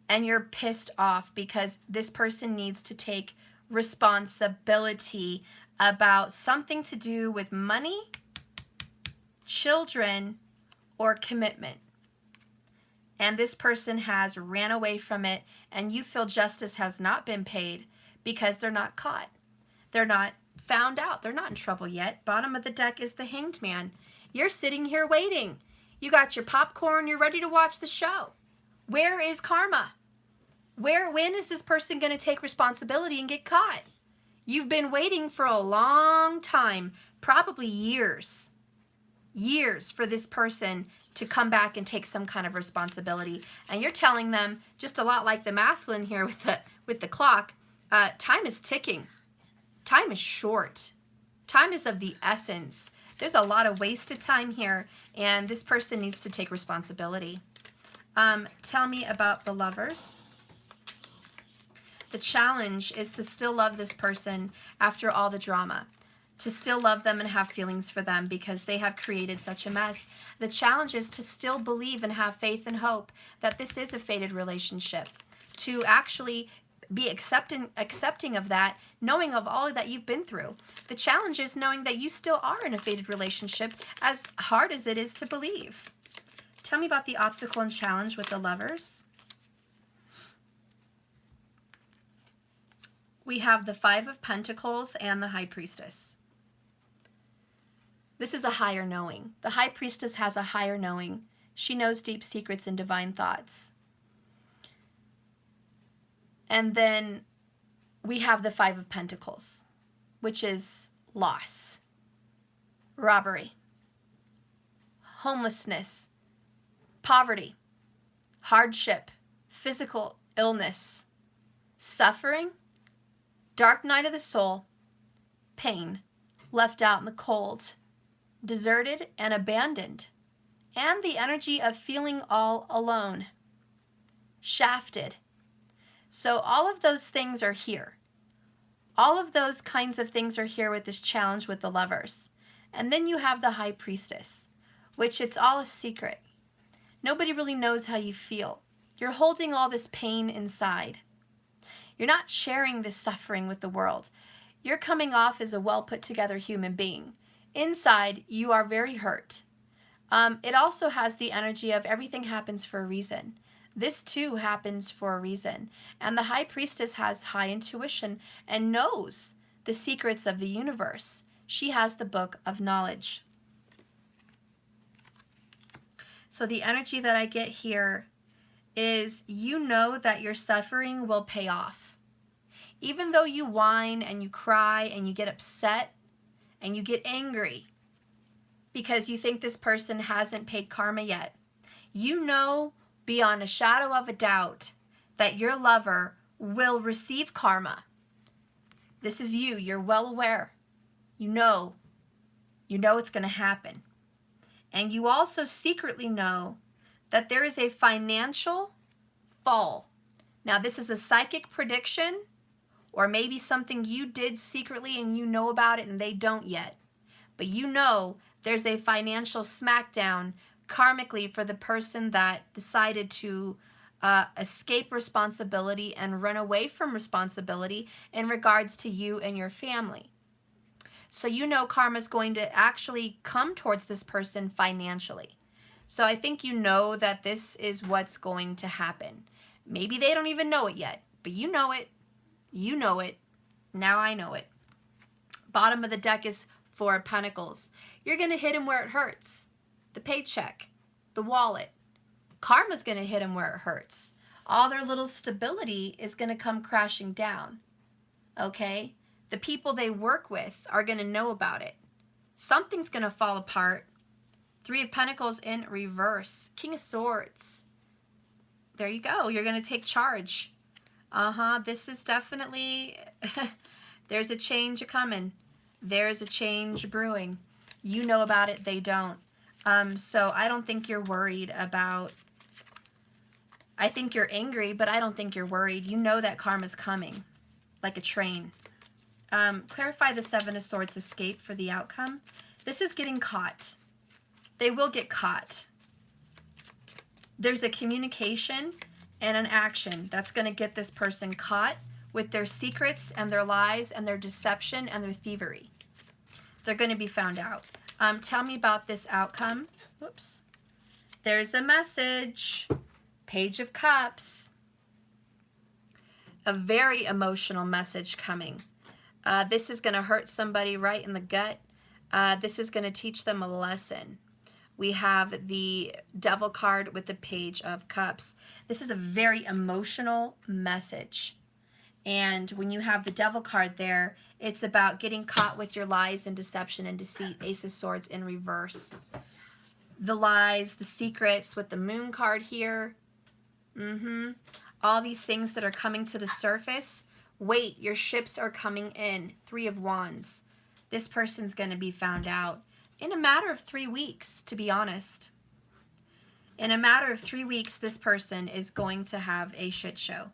And you're pissed off because this person needs to take responsibility about something to do with money, children, or commitment. And this person has ran away from it, and you feel justice has not been paid because they're not caught. They're not found out. They're not in trouble yet. Bottom of the deck is the Hanged Man. You're sitting here waiting. You got your popcorn. You're ready to watch the show. Where is karma? When is this person going to take responsibility and get caught? You've been waiting for a long time, probably years for this person to come back and take some kind of responsibility. And you're telling them, just a lot like the masculine here with the clock, time is ticking. Time is short. Time is of the essence. There's a lot of wasted time here, and this person needs to take responsibility. Tell me about the Lovers. The challenge is to still love this person after all the drama, to still love them and have feelings for them because they have created such a mess. The challenge is to still believe and have faith and hope that this is a fated relationship, to actually be accepting of that, knowing of all that you've been through. The challenge is knowing that you still are in a fated relationship, as hard as it is to believe. Tell me about the obstacle and challenge with the Lovers. We have the 5 of Pentacles and the High Priestess. This is a higher knowing. The High Priestess has a higher knowing. She knows deep secrets and divine thoughts. And then we have the 5 of Pentacles, which is loss, robbery, homelessness, poverty, hardship, physical illness, suffering, dark night of the soul, pain, left out in the cold, deserted and abandoned, and the energy of feeling all alone, shafted. So all of those things are here. All of those kinds of things are here with this challenge with the Lovers. And then you have the High Priestess, which it's all a secret. Nobody really knows how you feel. You're holding all this pain inside. You're not sharing this suffering with the world. You're coming off as a well put together human being. Inside, you are very hurt. It also has the energy of everything happens for a reason. This too happens for a reason. And the High Priestess has high intuition and knows the secrets of the universe. She has the book of knowledge. So the energy that I get here is you know that your suffering will pay off. Even though you whine and you cry and you get upset and you get angry because you think this person hasn't paid karma yet, you know beyond a shadow of a doubt that your lover will receive karma. This is you. You're well aware. You know it's going to happen. And you also secretly know that there is a financial fall. Now, this is a psychic prediction, or maybe something you did secretly and you know about it and they don't yet. But you know there's a financial smackdown karmically for the person that decided to escape responsibility and run away from responsibility in regards to you and your family. So you know karma's going to actually come towards this person financially. So I think you know that this is what's going to happen. Maybe they don't even know it yet, but you know it. You know it. Now I know it. Bottom of the deck is Four of Pentacles. You're going to hit them where it hurts. The paycheck, the wallet. Karma's going to hit them where it hurts. All their little stability is going to come crashing down. Okay? The people they work with are going to know about it. Something's going to fall apart. Three of Pentacles in reverse. King of Swords. There you go. You're going to take charge. This is definitely, there's a change coming. There's a change brewing. You know about it, they don't. So I don't think you're worried about, I think you're angry, but I don't think you're worried. You know that karma's coming, like a train. Clarify the Seven of Swords escape for the outcome. This is getting caught. They will get caught. There's a communication and an action that's going to get this person caught with their secrets and their lies and their deception and their thievery. They're going to be found out. Tell me about this outcome. Whoops. There's a message. Page of Cups. A very emotional message coming. This is going to hurt somebody right in the gut. This is going to teach them a lesson. We have the Devil card with the Page of Cups. This is a very emotional message. And when you have the Devil card there, it's about getting caught with your lies and deception and deceit. Ace of Swords in reverse. The lies, the secrets with the Moon card here. All these things that are coming to the surface. Wait, your ships are coming in. Three of Wands. This person's going to be found out. In a matter of 3 weeks, to be honest. In a matter of 3 weeks, this person is going to have a shit show.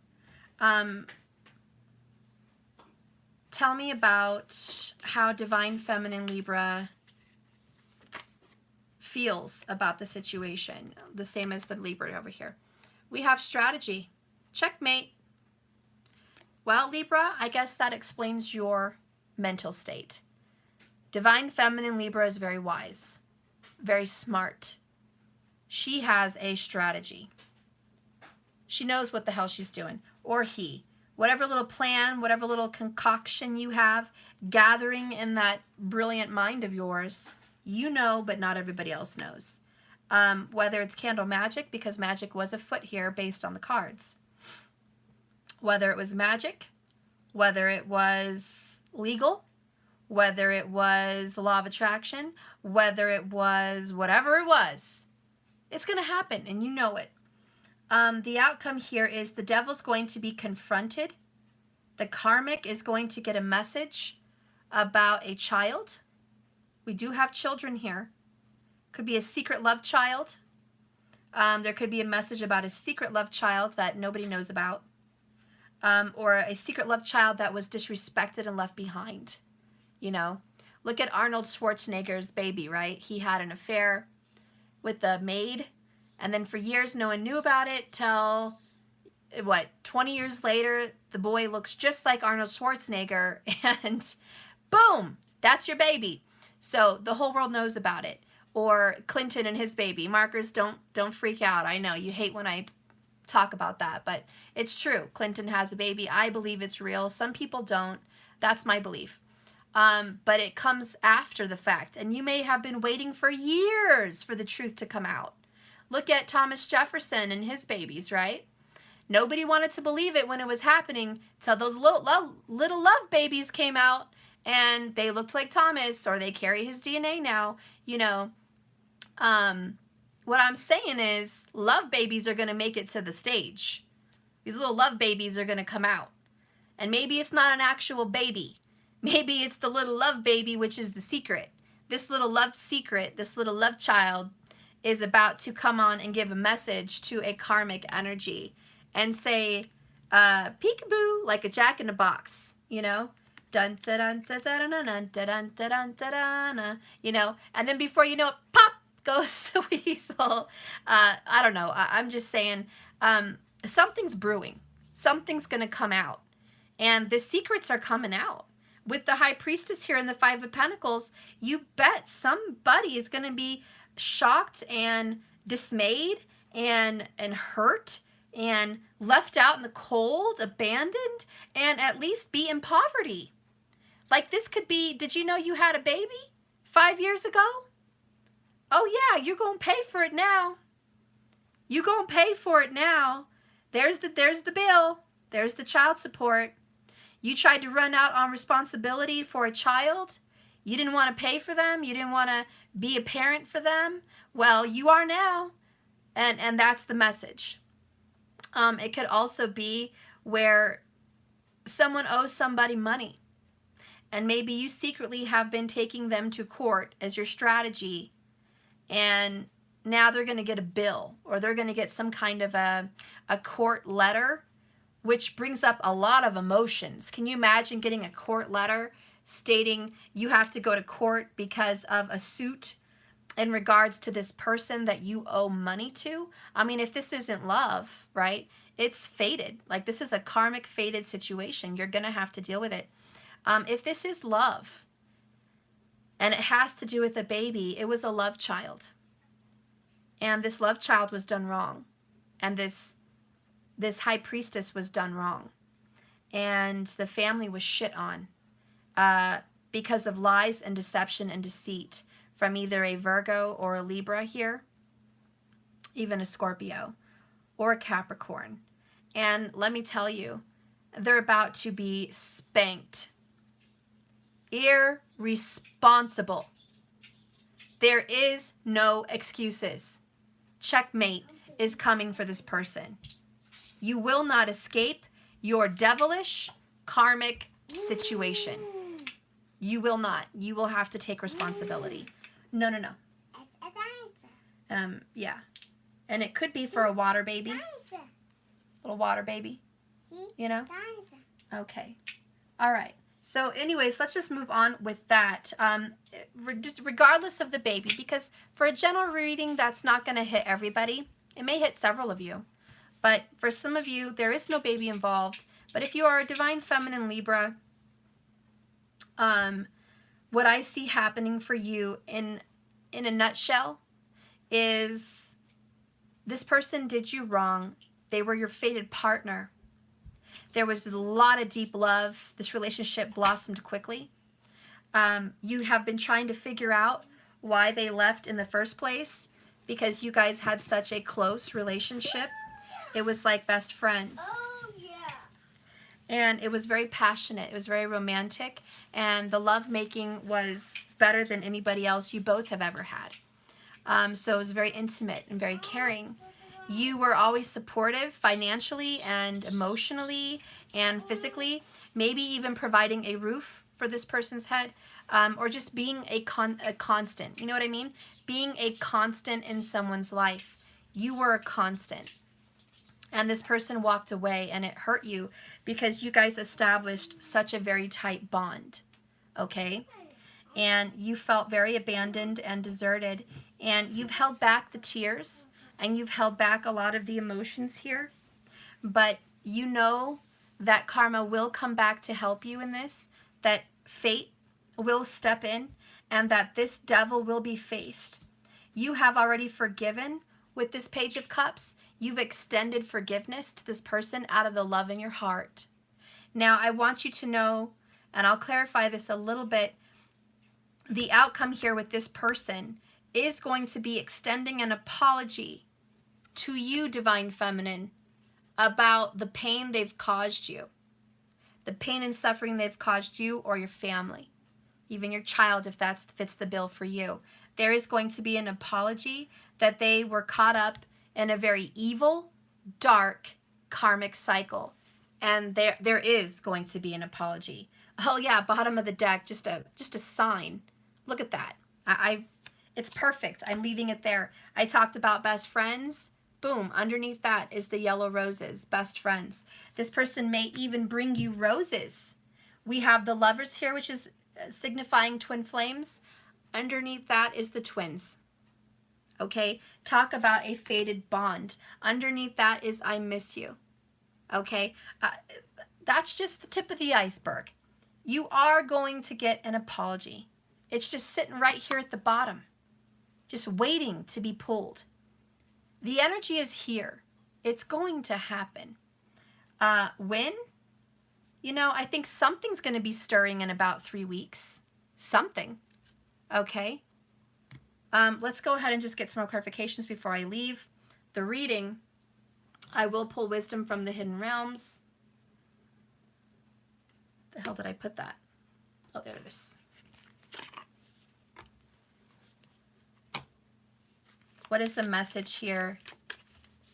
Tell me about how Divine Feminine Libra feels about the situation. The same as the Libra over here. We have strategy. Checkmate. Well, Libra, I guess that explains your mental state. Divine Feminine Libra is very wise, very smart. She has a strategy. She knows what the hell she's doing, or he. Whatever little plan, whatever little concoction you have, gathering in that brilliant mind of yours, you know, but not everybody else knows. Whether it's candle magic, because magic was afoot here based on the cards. Whether it was magic, whether it was legal, whether it was law of attraction, whether it was whatever it was, it's going to happen, and you know it. The outcome here is the Devil's going to be confronted. The Karmic is going to get a message about a child. We do have children here. Could be a secret love child. There could be a message about a secret love child that nobody knows about. Or a secret love child that was disrespected and left behind. You know, look at Arnold Schwarzenegger's baby, right? He had an affair with the maid, and then for years no one knew about it till, 20 years later, the boy looks just like Arnold Schwarzenegger, and boom, that's your baby. So the whole world knows about it. Or Clinton and his baby. Markers, don't freak out. I know you hate when I talk about that, but it's true. Clinton has a baby. I believe it's real. Some people don't. That's my belief. But it comes after the fact, and you may have been waiting for years for the truth to come out. Look at Thomas Jefferson and his babies, right? Nobody wanted to believe it when it was happening till those little love babies came out, and they looked like Thomas, or they carry his DNA now. You know, what I'm saying is love babies are going to make it to the stage. These little love babies are going to come out, and maybe it's not an actual baby. Maybe it's the little love baby, which is the secret. This little love secret, this little love child is about to come on and give a message to a karmic energy and say, peekaboo, like a jack in a box, you know, dun da dun da da dun dun da dun da dun da dun, you know, and then before you know it, pop goes the weasel. I don't know. I'm just saying, something's brewing. Something's gonna come out, and the secrets are coming out. With the High Priestess here in the Five of Pentacles, you bet somebody is gonna be shocked and dismayed and hurt and left out in the cold, abandoned, and at least be in poverty. Like this could be, did you know you had a baby 5 years ago? Oh yeah, you're going to pay for it now. You're going to pay for it now. There's the bill. There's the child support. You tried to run out on responsibility for a child. You didn't want to pay for them. You didn't want to be a parent for them. Well, you are now. And that's the message. It could also be where someone owes somebody money, and maybe you secretly have been taking them to court as your strategy, and now they're going to get a bill, or they're going to get some kind of a court letter, which brings up a lot of emotions. Can you imagine getting a court letter stating you have to go to court because of a suit in regards to this person that you owe money to? I mean, if this isn't love, right? It's fated. Like this is a karmic fated situation. You're going to have to deal with it. If this is love and it has to do with a baby, it was a love child. And this love child was done wrong. And this High Priestess was done wrong. And the family was shit on because of lies and deception and deceit from either a Virgo or a Libra here, even a Scorpio or a Capricorn. And let me tell you, they're about to be spanked. Irresponsible. There is no excuses. Checkmate is coming for this person. You will not escape your devilish karmic situation. You will not. You will have to take responsibility. No. Yeah. And it could be for a water baby. Little water baby. You know? Okay. All right. So anyways, let's just move on with that. Just regardless of the baby, because for a general reading, that's not going to hit everybody. It may hit several of you. But for some of you, there is no baby involved. But if you are a Divine Feminine Libra, what I see happening for you in a nutshell is this person did you wrong. They were your fated partner. There was a lot of deep love. This relationship blossomed quickly. You have been trying to figure out why they left in the first place, because you guys had such a close relationship. It was like best friends. And it was very passionate. It was very romantic. And the lovemaking was better than anybody else you both have ever had. So it was very intimate and very caring. You were always supportive financially and emotionally and physically, maybe even providing a roof for this person's head, or just being a constant. You know what I mean? Being a constant in someone's life. You were a constant. And this person walked away, and it hurt you because you guys established such a very tight bond, okay? And you felt very abandoned and deserted, and you've held back the tears, and you've held back a lot of the emotions here. But you know that karma will come back to help you in this, that fate will step in, and that this devil will be faced. You have already forgiven. With this Page of Cups, you've extended forgiveness to this person out of the love in your heart. Now, I want you to know, and I'll clarify this a little bit, the outcome here with this person is going to be extending an apology to you, Divine Feminine, about the pain they've caused you, the pain and suffering they've caused you or your family, even your child if that fits the bill for you. There is going to be an apology that they were caught up in a very evil, dark, karmic cycle. And there is going to be an apology. Oh yeah, bottom of the deck, just a sign. Look at that. It's perfect. I'm leaving it there. I talked about best friends. Boom, underneath that is the yellow roses, best friends. This person may even bring you roses. We have the lovers here, which is signifying twin flames. Underneath that is the twins. Okay, talk about a fated bond. Underneath that is I miss you. Okay, that's just the tip of the iceberg. You are going to get an apology. It's just sitting right here at the bottom, just waiting to be pulled. The energy is here. It's going to happen. When? You know, I think something's going to be stirring in about 3 weeks. Something. Okay. Let's go ahead and just get some more clarifications before I leave the reading. I will pull wisdom from the hidden realms. The hell did I put that? Oh, there it is. What is the message here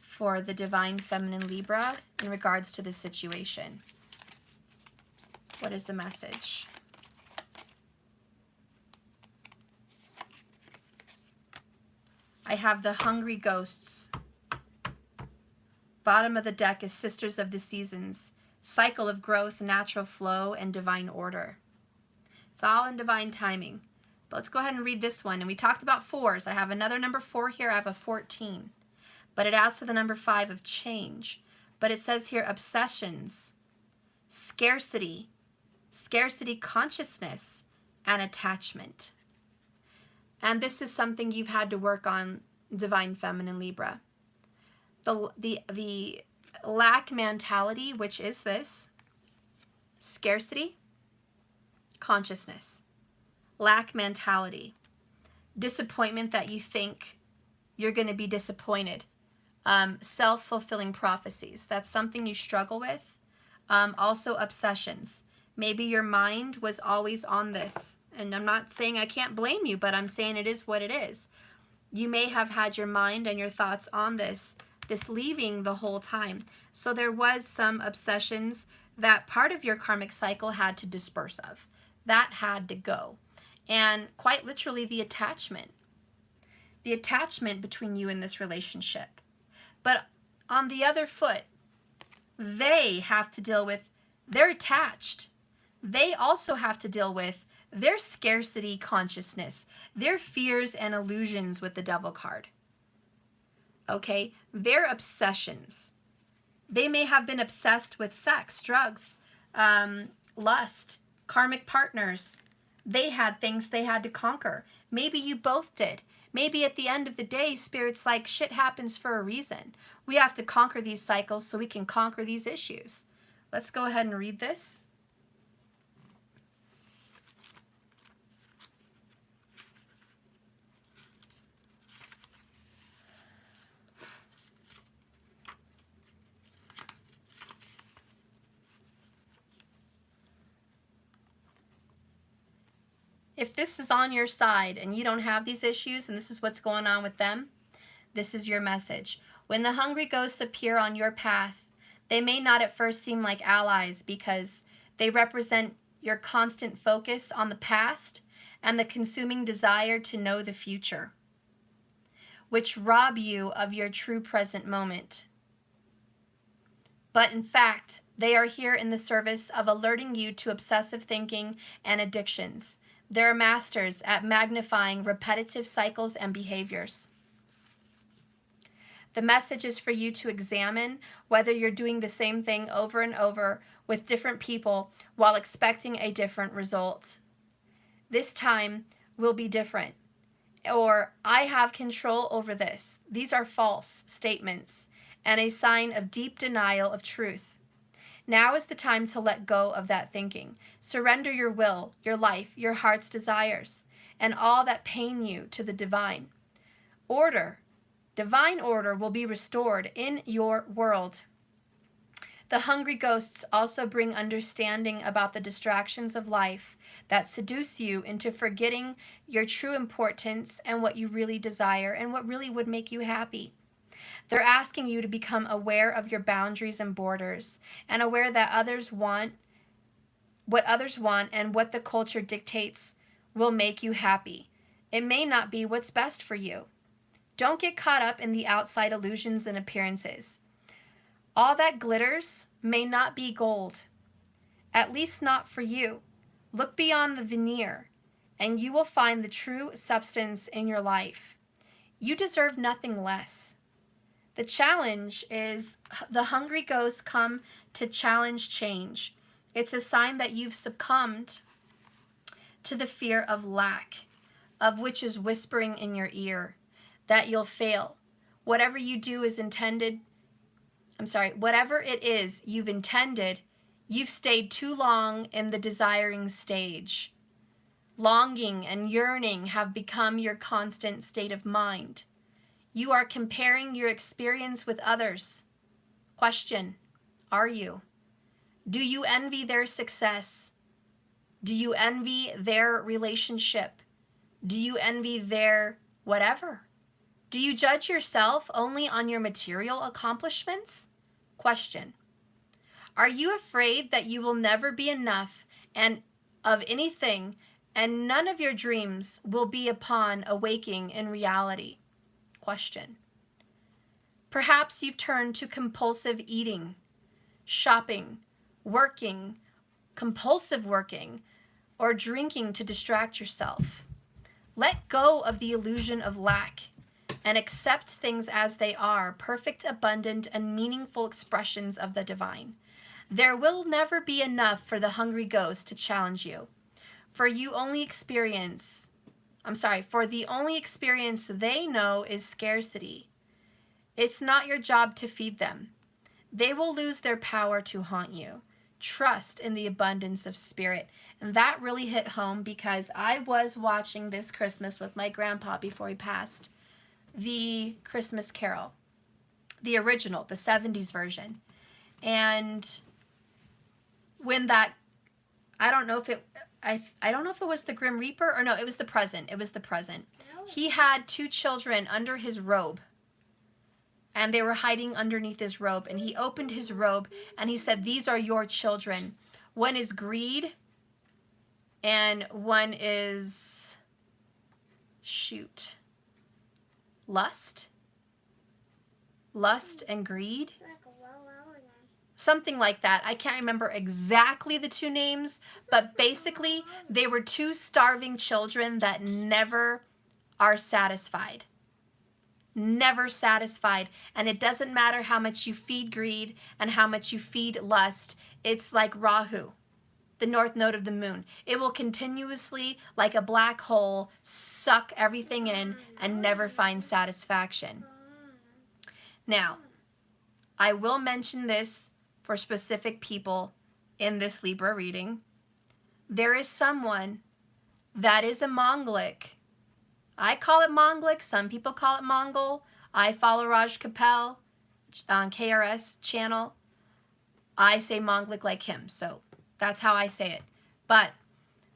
for the divine feminine Libra in regards to this situation? What is the message? I have the hungry ghosts. Bottom of the deck is sisters of the seasons. Cycle of growth, natural flow, and divine order. It's all in divine timing. But let's go ahead and read this one. And we talked about fours. I have another number 4 here. I have a 14. But it adds to the number 5 of change. But it says here obsessions, scarcity, scarcity consciousness, and attachment. And this is something you've had to work on, divine feminine Libra. The lack mentality, which is this, scarcity, consciousness, lack mentality, disappointment that you think you're going to be disappointed, self-fulfilling prophecies. That's something you struggle with. Also obsessions. Maybe your mind was always on this. And I'm not saying I can't blame you, but I'm saying it is what it is. You may have had your mind and your thoughts on this leaving the whole time. So there was some obsessions that part of your karmic cycle had to disperse of. That had to go. And quite literally the attachment between you and this relationship. But on the other foot, they have to deal with, they're attached. They also have to deal with their scarcity consciousness, their fears and illusions with the devil card. Okay, their obsessions. They may have been obsessed with sex, drugs, lust, karmic partners. They had things they had to conquer. Maybe you both did. Maybe at the end of the day, Spirit's like, shit happens for a reason. We have to conquer these cycles so we can conquer these issues. Let's go ahead and read this. If this is on your side and you don't have these issues and this is what's going on with them, this is your message. When the hungry ghosts appear on your path, they may not at first seem like allies because they represent your constant focus on the past and the consuming desire to know the future, which rob you of your true present moment. But in fact, they are here in the service of alerting you to obsessive thinking and addictions. They're masters at magnifying repetitive cycles and behaviors. The message is for you to examine whether you're doing the same thing over and over with different people while expecting a different result. This time will be different. Or, I have control over this. These are false statements and a sign of deep denial of truth. Now is the time to let go of that thinking. Surrender your will, your life, your heart's desires, and all that pain you to the divine. Order, divine order will be restored in your world. The hungry ghosts also bring understanding about the distractions of life that seduce you into forgetting your true importance and what you really desire and what really would make you happy. They're asking you to become aware of your boundaries and borders and aware that others want and what the culture dictates will make you happy. It may not be what's best for you. Don't get caught up in the outside illusions and appearances. All that glitters may not be gold, at least not for you. Look beyond the veneer, and you will find the true substance in your life. You deserve nothing less. The challenge is the hungry ghosts come to challenge change. It's a sign that you've succumbed to the fear of lack, of which is whispering in your ear that you'll fail. Whatever you do is intended, whatever it is you've intended, you've stayed too long in the desiring stage. Longing and yearning have become your constant state of mind. You are comparing your experience with others. Question, are you? Do you envy their success? Do you envy their relationship? Do you envy their whatever? Do you judge yourself only on your material accomplishments? Question, are you afraid that you will never be enough and of anything, and none of your dreams will be upon awaking in reality? Question, perhaps you've turned to compulsive eating, shopping, working, compulsive working, or drinking to distract yourself. Let go of the illusion of lack and accept things as they are, perfect, abundant, and meaningful expressions of the divine. There will never be enough for the hungry ghost to challenge you. For the only experience they know is scarcity. It's not your job to feed them. They will lose their power to haunt you. Trust in the abundance of spirit. And that really hit home because I was watching this Christmas with my grandpa before he passed, the Christmas Carol, the original, the 70s version. And when that, I don't know if it was the Grim Reaper or no, it was the present. It was the present. He had two children under his robe, and they were hiding underneath his robe. And he opened his robe and he said, these are your children. One is greed and one is, lust and greed. Something like that. I can't remember exactly the two names, but basically they were two starving children that never are satisfied. Never satisfied. And it doesn't matter how much you feed greed and how much you feed lust. It's like Rahu, the north node of the moon. It will continuously, like a black hole, suck everything in and never find satisfaction. Now, I will mention this for specific people in this Libra reading. There is someone that is a Mongolic. I call it Mongolic. Some people call it Mongol. I follow Raj Kapel on KRS channel. I say Mongolic like him, so that's how I say it. But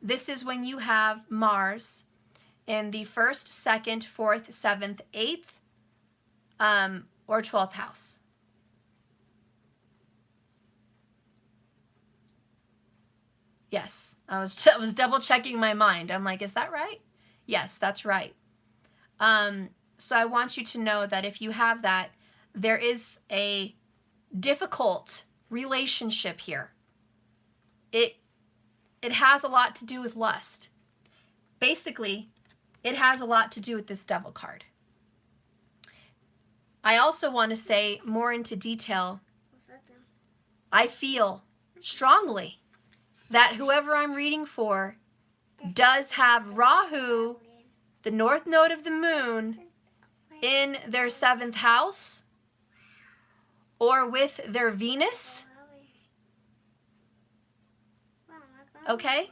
this is when you have Mars in the 1st, 2nd, 4th, 7th, 8th, or 12th house. Yes, I was double checking my mind. I'm like, is that right? Yes, that's right. So I want you to know that if you have that, there is a difficult relationship here. It has a lot to do with lust. Basically, it has a lot to do with this Devil card. I also want to say more into detail. I feel strongly that whoever I'm reading for does have Rahu, the north node of the moon, in their 7th house or with their Venus. Okay?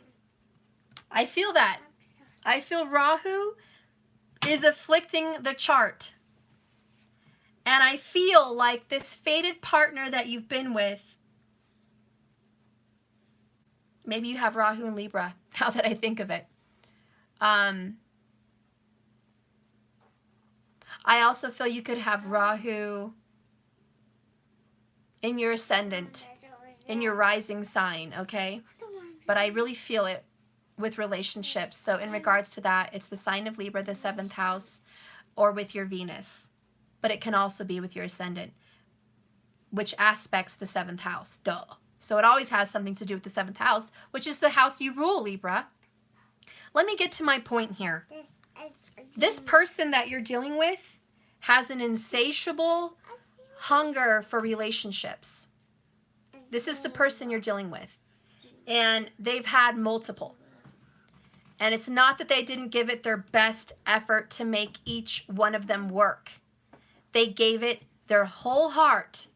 I feel that. I feel Rahu is afflicting the chart. And I feel like this fated partner that you've been with, maybe you have Rahu in Libra, now that I think of it. I also feel you could have Rahu in your ascendant, in your rising sign, okay? But I really feel it with relationships. So in regards to that, it's the sign of Libra, the 7th house, or with your Venus, but it can also be with your ascendant, which aspects the 7th house. Duh. So it always has something to do with the 7th house, which is the house you rule, Libra. Let me get to my point here. This person that you're dealing with has an insatiable hunger for relationships. This is the person you're dealing with. And they've had multiple. And it's not that they didn't give it their best effort to make each one of them work. They gave it their whole heart.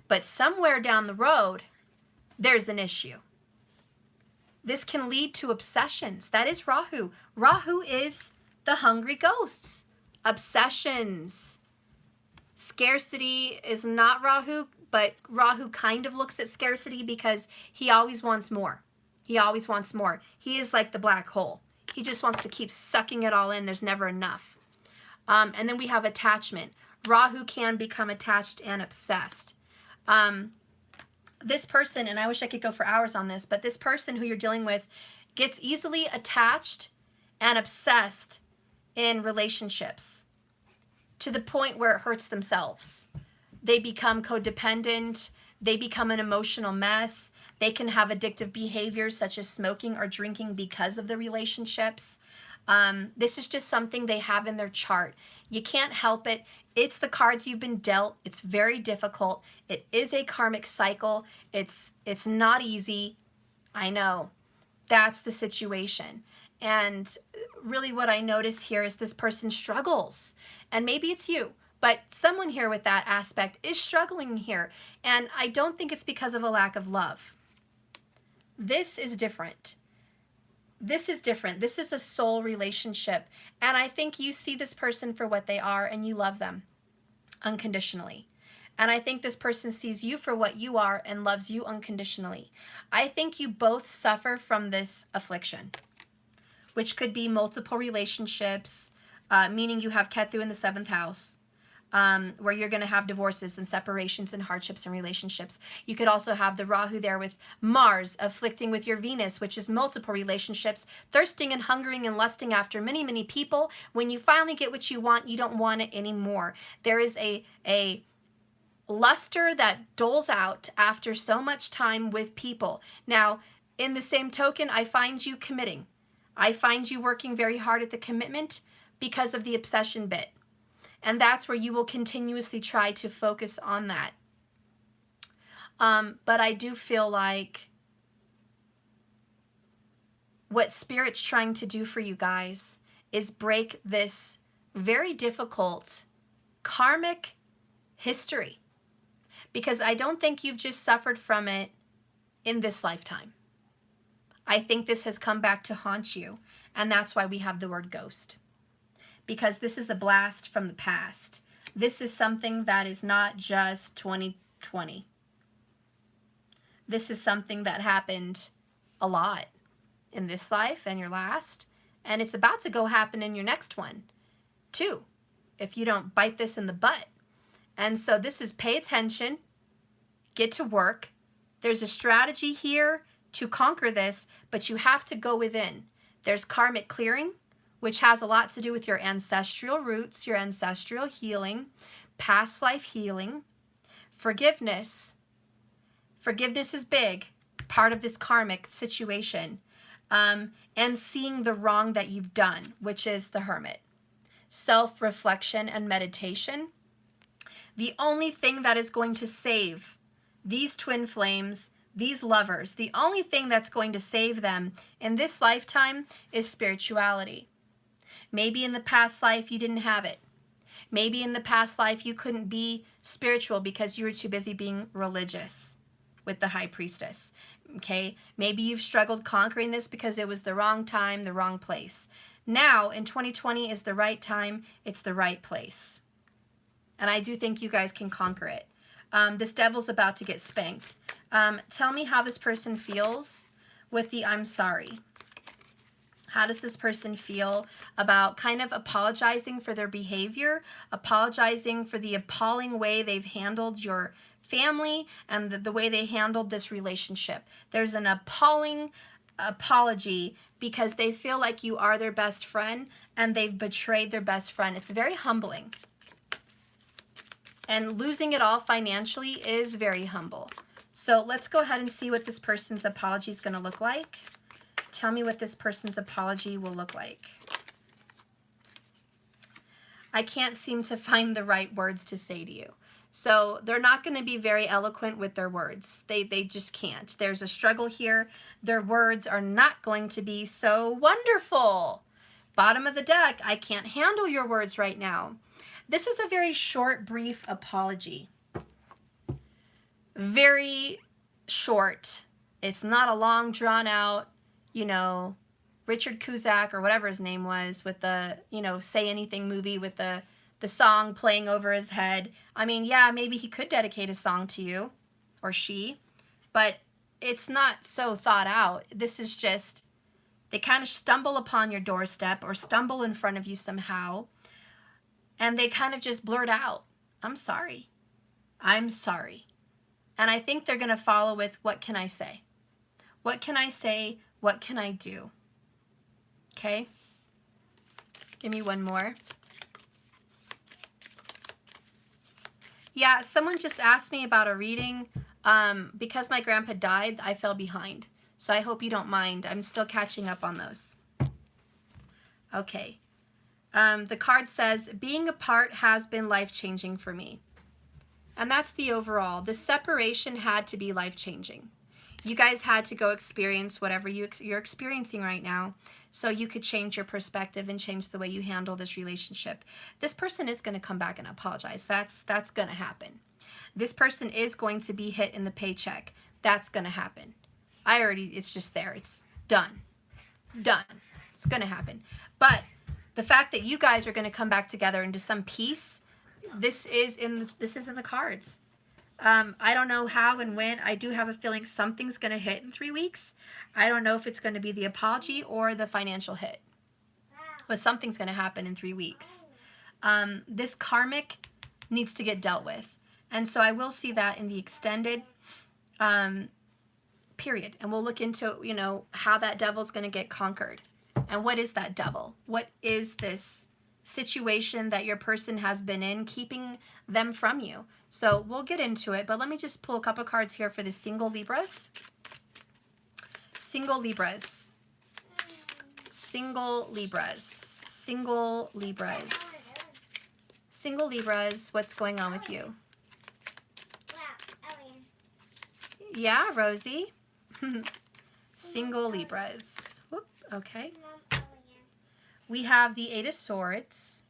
But somewhere down the road, there's an issue. This can lead to obsessions. That is Rahu. Rahu is the hungry ghosts. Obsessions. Scarcity is not Rahu, but Rahu kind of looks at scarcity because he always wants more. He always wants more. He is like the black hole. He just wants to keep sucking it all in. There's never enough. And then we have attachment. Rahu can become attached and obsessed. This person, and I wish I could go for hours on this, but this person who you're dealing with gets easily attached and obsessed in relationships to the point where it hurts themselves. They become codependent. They become an emotional mess. They can have addictive behaviors such as smoking or drinking because of the relationships. This is just something they have in their chart. You can't help it. It's the cards you've been dealt. It's very difficult. It is a karmic cycle. It's not easy. I know. That's the situation. And really what I notice here is this person struggles. And maybe it's you, but someone here with that aspect is struggling here. And I don't think it's because of a lack of love. This is different. This is different. This is a soul relationship. And I think you see this person for what they are and you love them unconditionally. And I think this person sees you for what you are and loves you unconditionally. I think you both suffer from this affliction, which could be multiple relationships, meaning you have Ketu in the 7th house, where you're going to have divorces and separations and hardships and relationships. You could also have the Rahu there with Mars afflicting with your Venus, which is multiple relationships, thirsting and hungering and lusting after many, many people. When you finally get what you want, you don't want it anymore. There is a luster that doles out after so much time with people. Now, in the same token, I find you committing. I find you working very hard at the commitment because of the obsession bit. And that's where you will continuously try to focus on that. But I do feel like what Spirit's trying to do for you guys is break this very difficult karmic history. Because I don't think you've just suffered from it in this lifetime. I think this has come back to haunt you. And that's why we have the word ghost. Because this is a blast from the past. This is something that is not just 2020. This is something that happened a lot in this life and your last. And it's about to go happen in your next one, too, if you don't bite this in the butt. And so this is pay attention, get to work. There's a strategy here to conquer this, but you have to go within. There's karmic clearing, which has a lot to do with your ancestral roots, your ancestral healing, past life healing, forgiveness. Forgiveness is big, part of this karmic situation, and seeing the wrong that you've done, which is the Hermit. Self-reflection and meditation. The only thing that is going to save these twin flames, these lovers, the only thing that's going to save them in this lifetime is spirituality. Maybe in the past life you didn't have it. Maybe in the past life you couldn't be spiritual because you were too busy being religious with the High Priestess. Okay? Maybe you've struggled conquering this because it was the wrong time, the wrong place. Now, in 2020 is the right time, it's the right place. And I do think you guys can conquer it. This devil's about to get spanked. Tell me how this person feels with the I'm sorry. How does this person feel about kind of apologizing for their behavior, apologizing for the appalling way they've handled your family and the way they handled this relationship? There's an appalling apology because they feel like you are their best friend and they've betrayed their best friend. It's very humbling. And losing it all financially is very humble. So let's go ahead and see what this person's apology is going to look like. Tell me what this person's apology will look like. I can't seem to find the right words to say to you. So they're not going to be very eloquent with their words. They just can't. There's a struggle here. Their words are not going to be so wonderful. Bottom of the deck, I can't handle your words right now. This is a very short, brief apology. Very short. It's not a long, drawn out, you know, Richard Cusack or whatever his name was with the, you know, Say Anything movie with the song playing over his head. I mean, yeah, maybe he could dedicate a song to you or she, but it's not so thought out. This is just, they kind of stumble upon your doorstep or stumble in front of you somehow, and they kind of just blurt out, I'm sorry. I'm sorry. And I think they're going to follow with, what can I say? What can I say? What can I do? Okay. Give me one more. Yeah, someone just asked me about a reading. Because my grandpa died, I fell behind. So I hope you don't mind. I'm still catching up on those. Okay. The card says, being apart has been life-changing for me. And that's the overall. The separation had to be life-changing. You guys had to go experience whatever you're experiencing right now so you could change your perspective and change the way you handle this relationship. This person is going to come back and apologize. That's going to happen. This person is going to be hit in the paycheck. That's going to happen. It's just there. It's done. Done. It's going to happen. But the fact that you guys are going to come back together into some peace, this is in the cards. I don't know how and when. I do have a feeling something's going to hit in 3 weeks. I don't know if it's going to be the apology or the financial hit. But something's going to happen in 3 weeks. This karmic needs to get dealt with. And so I will see that in the extended period. And we'll look into, you know, how that devil's going to get conquered. And what is that devil? What is this situation that your person has been in keeping them from you? So we'll get into it, but let me just pull a couple cards here for the single Libras. Single Libras. Single Libras. Single Libras. Single Libras, what's going on with you? Yeah, Rosie. Single Libras. Whoop, okay. We have the Eight of Swords,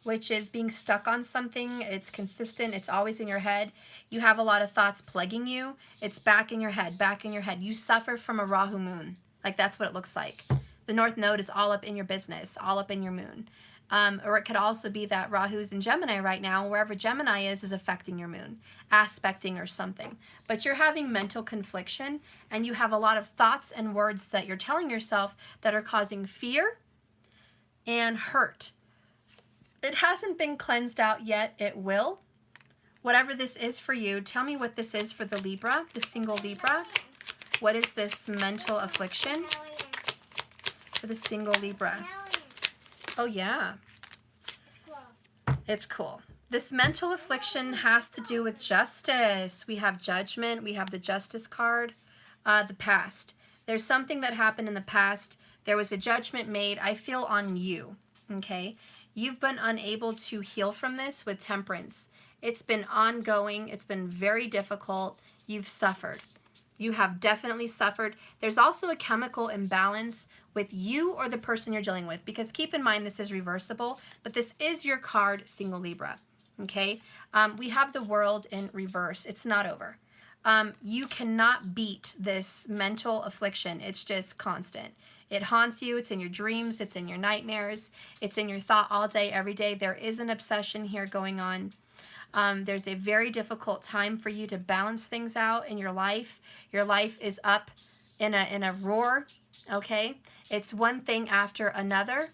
which is being stuck on something. It's consistent. It's always in your head. You have a lot of thoughts plaguing you. It's back in your head, back in your head. You suffer from a Rahu moon. Like, that's what it looks like. The North Node is all up in your business, all up in your moon. Or it could also be that Rahu's in Gemini right now. Wherever Gemini is affecting your moon, aspecting or something. But you're having mental confliction, and you have a lot of thoughts and words that you're telling yourself that are causing fear and hurt. It hasn't been cleansed out yet. It will. Whatever this is for you, tell me what this is for the Libra, the single Libra. What is this mental affliction for the single Libra? Oh, yeah. It's cool. This mental affliction has to do with justice. We have judgment. We have the justice card. The past. There's something that happened in the past. There was a judgment made, I feel, on you, okay? You've been unable to heal from this with temperance. It's been ongoing. It's been very difficult. You've suffered. You have definitely suffered. There's also a chemical imbalance with you or the person you're dealing with, because keep in mind this is reversible, but this is your card, single Libra, okay? We have the World in reverse. It's not over. You cannot beat this mental affliction. It's just constant. It haunts you. It's in your dreams. It's in your nightmares. It's in your thought all day, every day. There is an obsession here going on. There's a very difficult time for you to balance things out in your life. Your life is up in a roar, okay? It's one thing after another.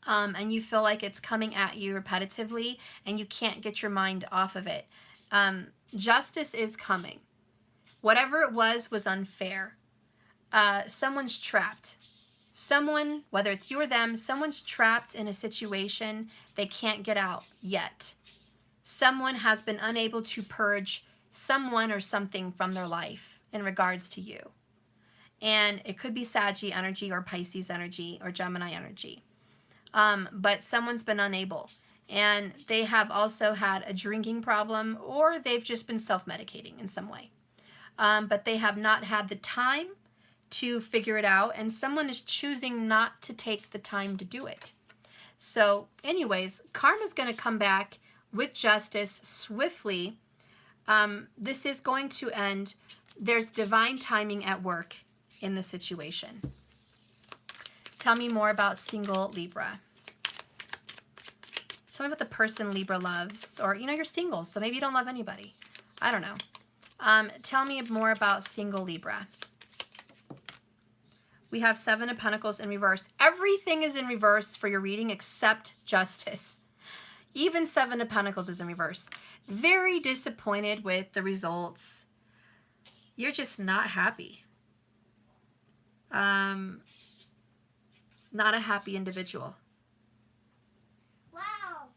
And you feel like it's coming at you repetitively, and you can't get your mind off of it. Justice is coming. Whatever it was unfair. someone's trapped. Someone, whether it's you or them, someone's trapped in a situation they can't get out yet. Someone has been unable to purge someone or something from their life in regards to you. And it could be Saggy energy or Pisces energy or Gemini energy. But someone's been unable. And they have also had a drinking problem, or they've just been self-medicating in some way. But they have not had the time to figure it out, and someone is choosing not to take the time to do it. So anyways, karma's going to come back with justice swiftly. This is going to end. There's divine timing at work in the situation. Tell me more about single Libra. Tell me about the person Libra loves, or, you know, you're single, so maybe you don't love anybody. I don't know. Tell me more about single Libra. We have 7 of Pentacles in reverse. Everything is in reverse for your reading except justice. Even 7 of Pentacles is in reverse. Very disappointed with the results. You're just not happy. Not a happy individual. Wow.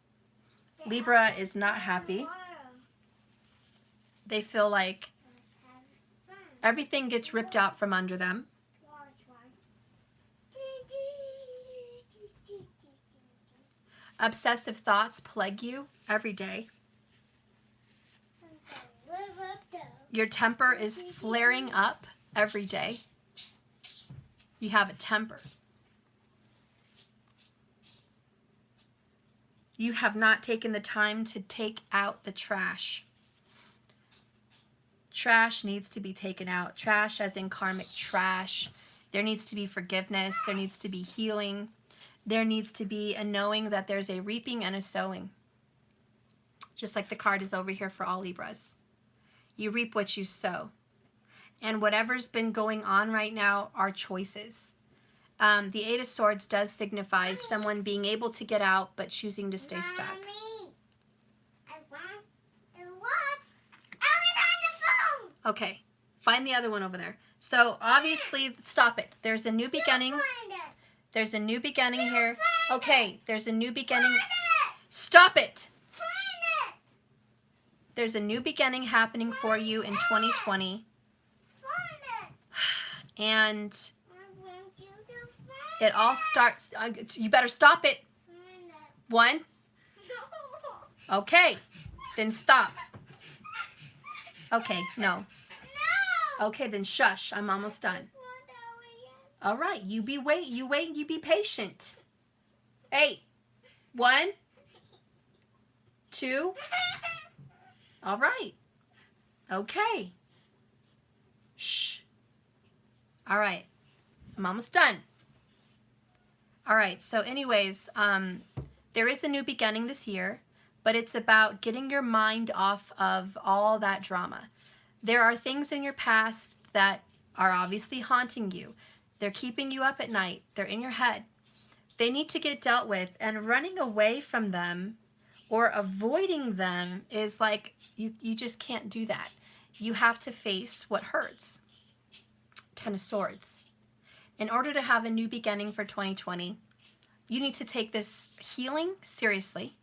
Libra is not happy. They feel like everything gets ripped out from under them. Obsessive thoughts plague you every day. Your temper is flaring up every day. You have a temper. You have not taken the time to take out the trash. Trash needs to be taken out. Trash as in karmic trash. There needs to be forgiveness. There needs to be healing. There needs to be a knowing that there's a reaping and a sowing. Just like the card is over here for all Libras. You reap what you sow. And whatever's been going on right now are choices. The 8 of Swords does signify someone being able to get out but choosing to stay stuck. Mommy, I want to watch. I was on the phone. Okay, find the other one over there. So obviously, stop it. There's a new beginning. There's a new beginning here. Okay, there's a new beginning. Stop it. There's a new beginning happening for you in 2020. And it all starts. You better stop it. 1. Okay, then stop. Okay, no. Okay, then shush. I'm almost done. All right, you wait, you be patient. 8. 1, 2. All right. Okay. Shh. All right. I'm almost done. All right, so anyways, there is a new beginning this year, but it's about getting your mind off of all that drama. There are things in your past that are obviously haunting you. They're keeping you up at night. They're in your head. They need to get dealt with, and running away from them or avoiding them is like, you just can't do that. You have to face what hurts. 10 of Swords. In order to have a new beginning for 2020, you need to take this healing seriously.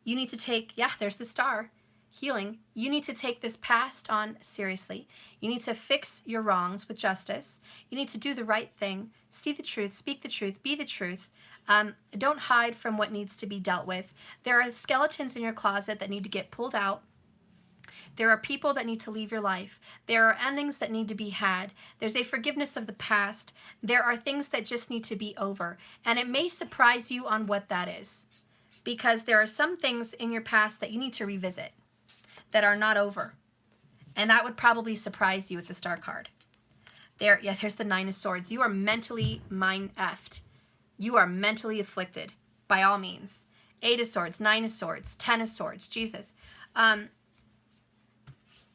You need to take, yeah, there's the star, healing. You need to take this past on seriously. You need to fix your wrongs with justice. You need to do the right thing, see the truth, speak the truth, be the truth. Don't hide from what needs to be dealt with. There are skeletons in your closet that need to get pulled out. There are people that need to leave your life. There are endings that need to be had. There's a forgiveness of the past. There are things that just need to be over. And it may surprise you on what that is, because there are some things in your past that you need to revisit that are not over. And that would probably surprise you with the Star card. There's the 9 of Swords. You are mentally mind-effed. You are mentally afflicted, by all means. 8 of Swords, 9 of Swords, 10 of Swords, Jesus.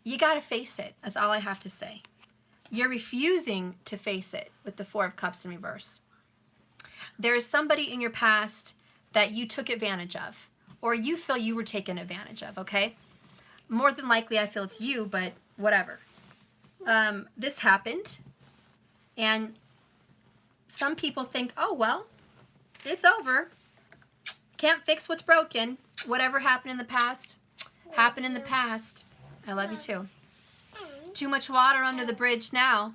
You got to face it. That's all I have to say. You're refusing to face it with the 4 of Cups in reverse. There is somebody in your past that you took advantage of, or you feel you were taken advantage of, okay? More than likely, I feel it's you, but whatever. This happened. And some people think, oh, well, it's over. Can't fix what's broken. Whatever happened in the past, happened in the past. I love you too. Too much water under the bridge now.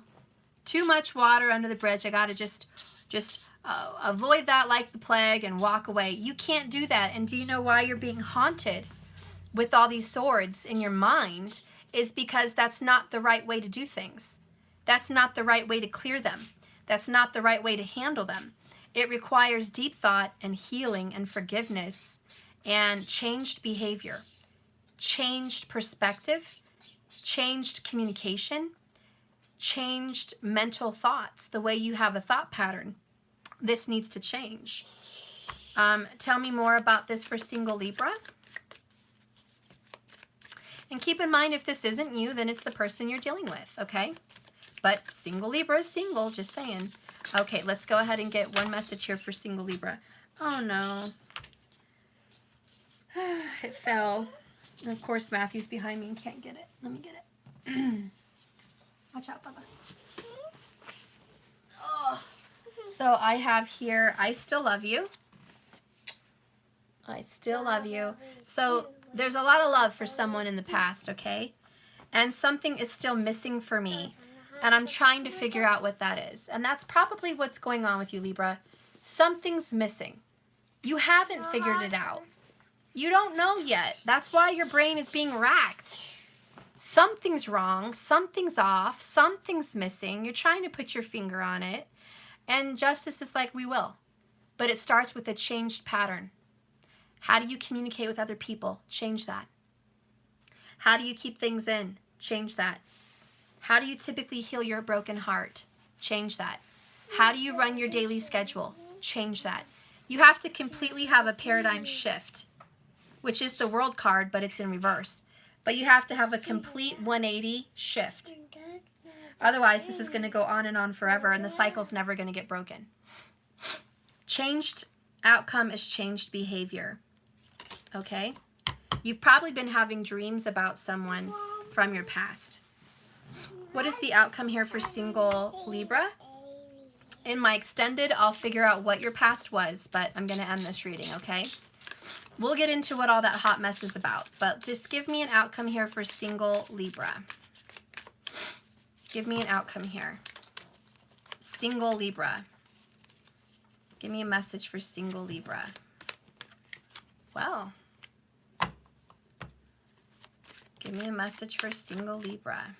Too much water under the bridge. I got to just avoid that like the plague and walk away. You can't do that. And do you know why you're being haunted with all these swords in your mind? Is because that's not the right way to do things. That's not the right way to clear them. That's not the right way to handle them. It requires deep thought and healing and forgiveness and changed behavior, changed perspective, changed communication, changed mental thoughts, the way you have a thought pattern. This needs to change. Tell me more about this for single Libra. And keep in mind, if this isn't you, then it's the person you're dealing with, okay? But single Libra is single, just saying. Okay, let's go ahead and get one message here for single Libra. Oh, no. It fell. And of course, Matthew's behind me and can't get it. Let me get it. Watch out, Bubba. Oh. So I have here, I still love you. I still love you. So there's a lot of love for someone in the past, okay? And something is still missing for me. And I'm trying to figure out what that is. And that's probably what's going on with you, Libra. Something's missing. You haven't figured it out. You don't know yet. That's why your brain is being racked. Something's wrong. Something's off. Something's missing. You're trying to put your finger on it. And justice is like, we will. But it starts with a changed pattern. How do you communicate with other people? Change that. How do you keep things in? Change that. How do you typically heal your broken heart? Change that. How do you run your daily schedule? Change that. You have to completely have a paradigm shift, which is the World card, but it's in reverse. But you have to have a complete 180 shift. Otherwise, this is going to go on and on forever, and the cycle's never going to get broken. Changed outcome is changed behavior. Okay? You've probably been having dreams about someone from your past. What is the outcome here for single Libra? In my extended, I'll figure out what your past was, but I'm going to end this reading, okay? We'll get into what all that hot mess is about, but just give me an outcome here for single Libra. Give me an outcome here. Single Libra. Give me a message for single Libra. Well, give me a message for single Libra.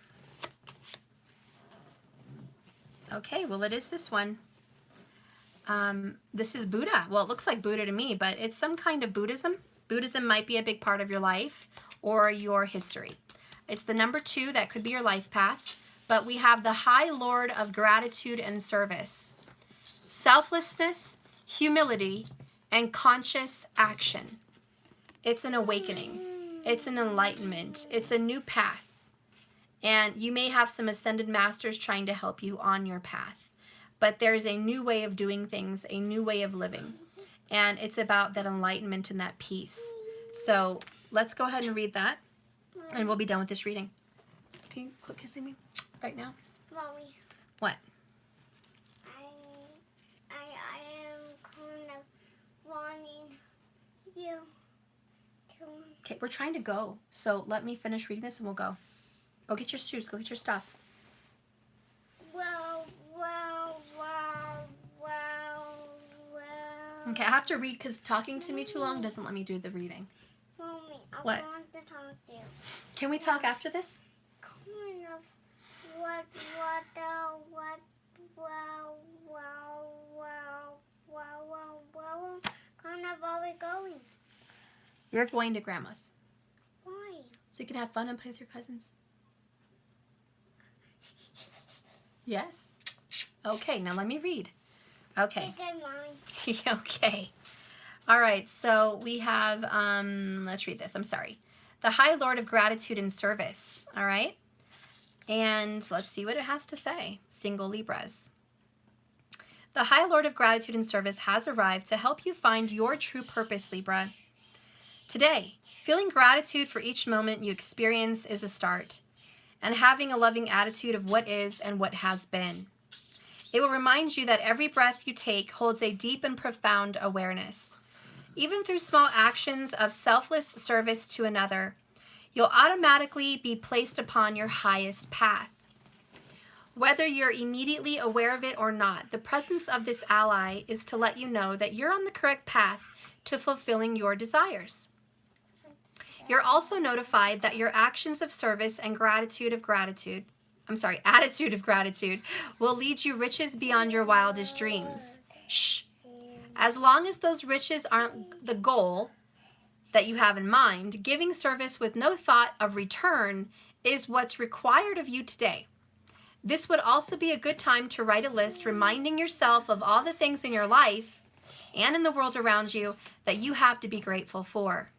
Okay, well, it is this one. This is Buddha. Well, it looks like Buddha to me, but it's some kind of Buddhism. Buddhism might be a big part of your life or your history. It's the number 2. That could be your life path. But we have the High Lord of Gratitude and Service. Selflessness, humility, and conscious action. It's an awakening. It's an enlightenment. It's a new path. And you may have some ascended masters trying to help you on your path. But there's a new way of doing things, a new way of living. And it's about that enlightenment and that peace. So let's go ahead and read that. And we'll be done with this reading. Can you quit kissing me right now? Mommy. What? I am kind of wanting you to... Okay, we're trying to go. So let me finish reading this and we'll go. Go get your shoes. Go get your stuff. Okay, I have to read because talking to me too long doesn't let me do the reading. Mommy, I What? want to talk to you. Can we talk after this? Kind of kind of are we going? You're going to Grandma's. Why? So you can have fun and play with your cousins. Yes? Okay, now let me read. Okay. Good, Mommy. Okay. All right, so we have, let's read this. I'm sorry. The High Lord of Gratitude and Service. All right? And let's see what it has to say. Single Libras. The High Lord of Gratitude and Service has arrived to help you find your true purpose, Libra. Today, feeling gratitude for each moment you experience is a start, and having a loving attitude of what is and what has been. It will remind you that every breath you take holds a deep and profound awareness. Even through small actions of selfless service to another, you'll automatically be placed upon your highest path. Whether you're immediately aware of it or not, the presence of this ally is to let you know that you're on the correct path to fulfilling your desires. You're also notified that your actions of service and attitude of gratitude will lead you riches beyond your wildest dreams. Shh. As long as those riches aren't the goal that you have in mind, giving service with no thought of return is what's required of you today. This would also be a good time to write a list reminding yourself of all the things in your life and in the world around you that you have to be grateful for.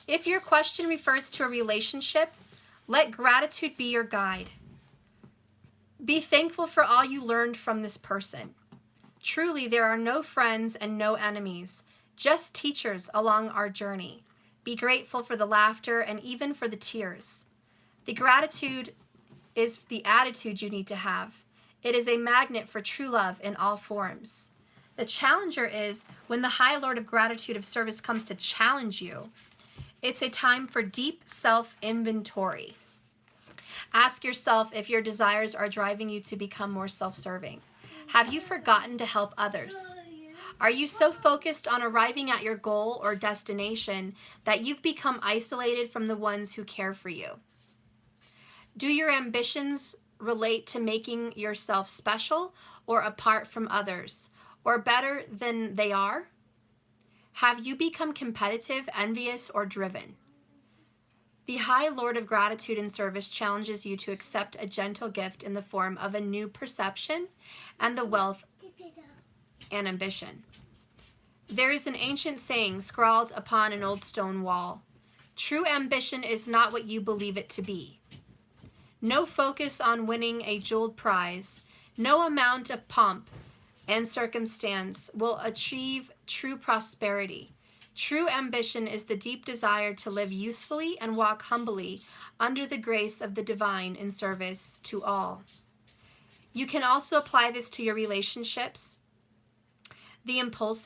If your question refers to a relationship, let gratitude be your guide. Be thankful for all you learned from this person. Truly, there are no friends and no enemies, just teachers along our journey. Be grateful for the laughter and even for the tears. The gratitude is the attitude you need to have. It is a magnet for true love in all forms. The challenger is when the High Lord of Gratitude of Service comes to challenge you. It's a time for deep self-inventory. Ask yourself if your desires are driving you to become more self-serving. Have you forgotten to help others? Are you so focused on arriving at your goal or destination that you've become isolated from the ones who care for you? Do your ambitions relate to making yourself special or apart from others, or better than they are? Have you become competitive, envious, or driven? The High Lord of Gratitude and Service challenges you to accept a gentle gift in the form of a new perception and the wealth and ambition. There is an ancient saying scrawled upon an old stone wall. True ambition is not what you believe it to be. No focus on winning a jeweled prize, no amount of pomp and circumstance will achieve true prosperity. True ambition is the deep desire to live usefully and walk humbly under the grace of the divine in service to all. You can also apply this to your relationships. The impulse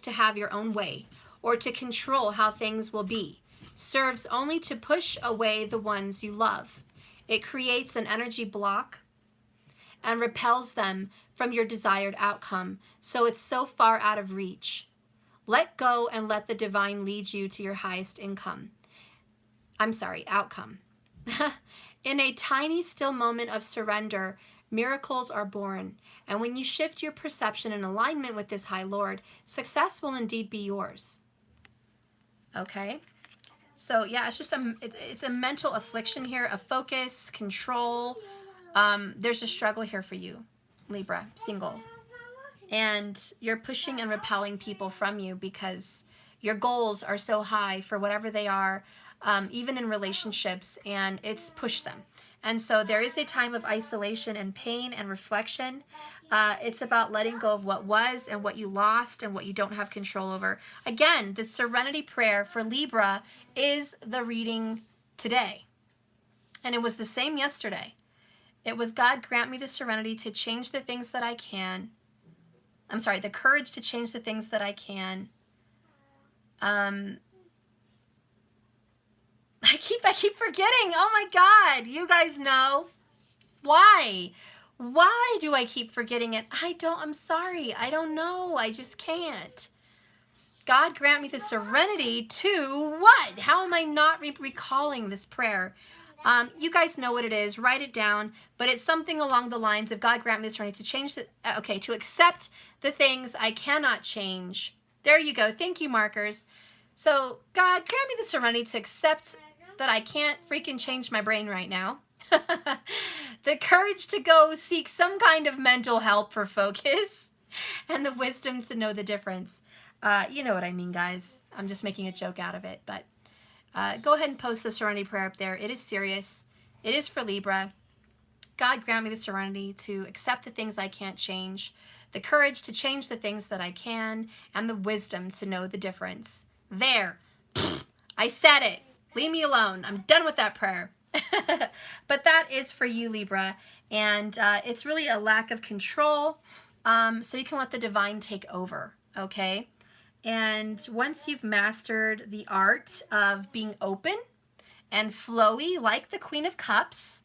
to have your own way or to control how things will be serves only to push away the ones you love. It creates an energy block and repels them from your desired outcome, so it's so far out of reach. Let go and let the divine lead you to your highest outcome. In a tiny, still moment of surrender, miracles are born. And when you shift your perception in alignment with this High Lord, success will indeed be yours. Okay? So yeah, it's just it's a mental affliction here, a focus, control. There's a struggle here for you, Libra, single. And you're pushing and repelling people from you because your goals are so high for whatever they are, even in relationships, and it's pushed them. And so there is a time of isolation and pain and reflection. It's about letting go of what was and what you lost and what you don't have control over. Again, the Serenity prayer for Libra is the reading today. And it was the same yesterday. It was, God, grant me the serenity to change the things that I can. The courage to change the things that I can. I keep forgetting. Oh my God, you guys know. Why? Why do I keep forgetting it? I'm sorry. I don't know. I just can't. God grant me the serenity to what? How am I not recalling this prayer? You guys know what it is. Write it down. But it's something along the lines of, God grant me the serenity to change to accept the things I cannot change. There you go. Thank you, markers. So, God grant me the serenity to accept that I can't freaking change my brain right now. The courage to go seek some kind of mental help for focus, and the wisdom to know the difference. You know what I mean, guys. I'm just making a joke out of it, but go ahead and post the serenity prayer up there. It is serious. It is for Libra. God grant me the serenity to accept the things I can't change, the courage to change the things that I can, and the wisdom to know the difference. There. I said it. Leave me alone. I'm done with that prayer. But that is for you, Libra. And it's really a lack of control. So you can let the divine take over, okay? And once you've mastered the art of being open and flowy like the Queen of Cups,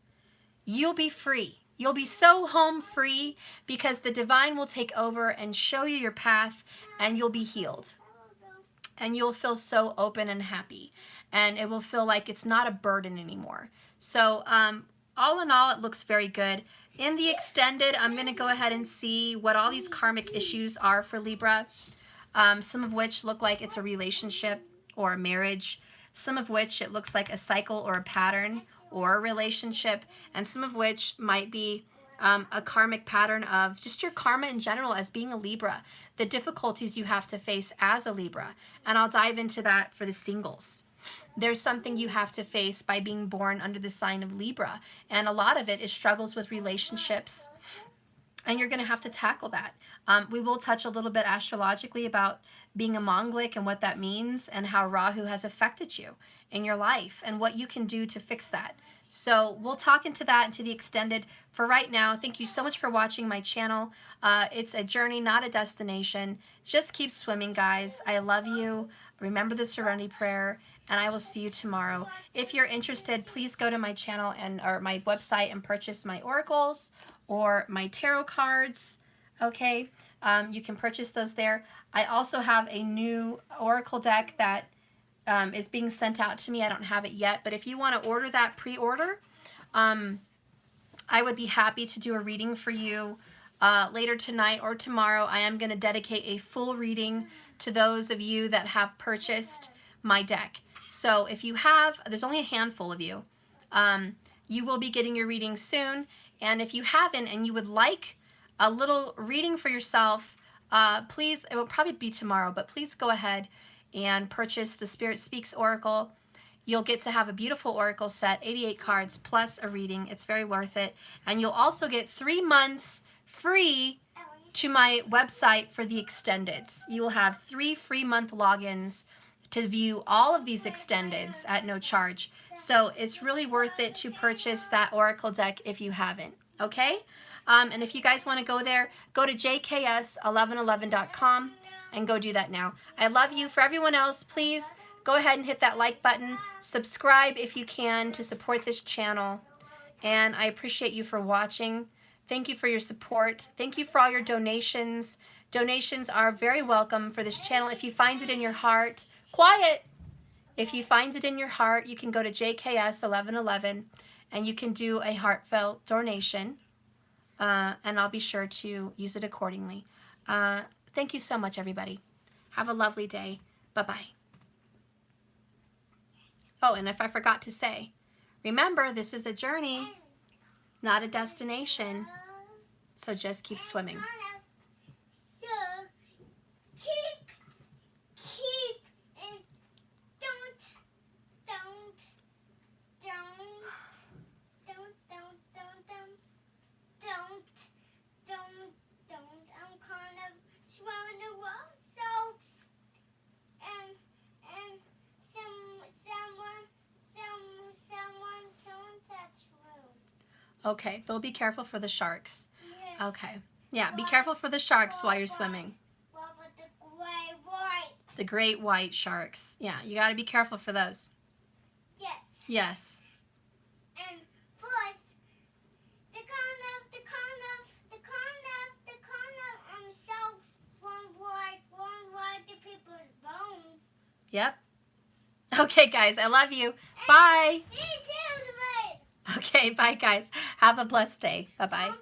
you'll be free. You'll be so home free because the divine will take over and show you your path, and you'll be healed. And you'll feel so open and happy. And it will feel like it's not a burden anymore. So all in all, it looks very good. In the extended, I'm going to go ahead and see what all these karmic issues are for Libra. Some of which look like it's a relationship or a marriage. Some of which it looks like a cycle or a pattern or a relationship. And some of which might be a karmic pattern of just your karma in general as being a Libra, the difficulties you have to face as a Libra. And I'll dive into that for the singles. There's something you have to face by being born under the sign of Libra. And a lot of it is struggles with relationships. And you're going to have to tackle that. We will touch a little bit astrologically about being a Mongolic and what that means and how Rahu has affected you in your life and what you can do to fix that. So we'll talk into that into the extended. For right now, thank you so much for watching my channel. It's a journey, not a destination. Just keep swimming, guys. I love you. Remember the Serenity prayer, and I will see you tomorrow. If you're interested, please go to my channel or my website and purchase my oracles or my tarot cards. Okay, you can purchase those there. I also have a new oracle deck that is being sent out to me. I don't have it yet, but if you want to order that, pre-order, I would be happy to do a reading for you later tonight or tomorrow. I am going to dedicate a full reading to those of you that have purchased my deck. So if you have, there's only a handful of you. You will be getting your reading soon. And if you haven't and you would like a little reading for yourself, please, it will probably be tomorrow, but please go ahead and purchase the Spirit Speaks Oracle. You'll get to have a beautiful oracle set, 88 cards plus a reading. It's very worth it. And you'll also get 3 months free to my website for the extendeds. You will have 3 free month logins to view all of these extendeds at no charge. So it's really worth it to purchase that oracle deck if you haven't, okay? And if you guys want to go there, go to jks1111.com and go do that now. I love you. For everyone else, please go ahead and hit that like button. Subscribe if you can to support this channel. And I appreciate you for watching. Thank you for your support. Thank you for all your donations. Donations are very welcome for this channel. If you find it in your heart, quiet. If you find it in your heart, you can go to JKS1111 and you can do a heartfelt donation. And I'll be sure to use it accordingly. Thank you so much, everybody. Have a lovely day. Bye-bye. Oh, and if I forgot to say, remember, this is a journey, not a destination. So just keep swimming. So keep and don't. I'm kind of swelling the world, so and someone touch room. Okay, they'll be careful for the sharks. Yes. Okay. Yeah, be careful for the sharks while you're swimming. What about the gray white? The great white sharks. Yeah, you got to be careful for those. Yes. Yes. And first, the kind of sharks won't like the people's bones. Yep. Okay, guys, I love you. Bye. Me too, the Okay, bye, guys. Have a blessed day. Bye-bye.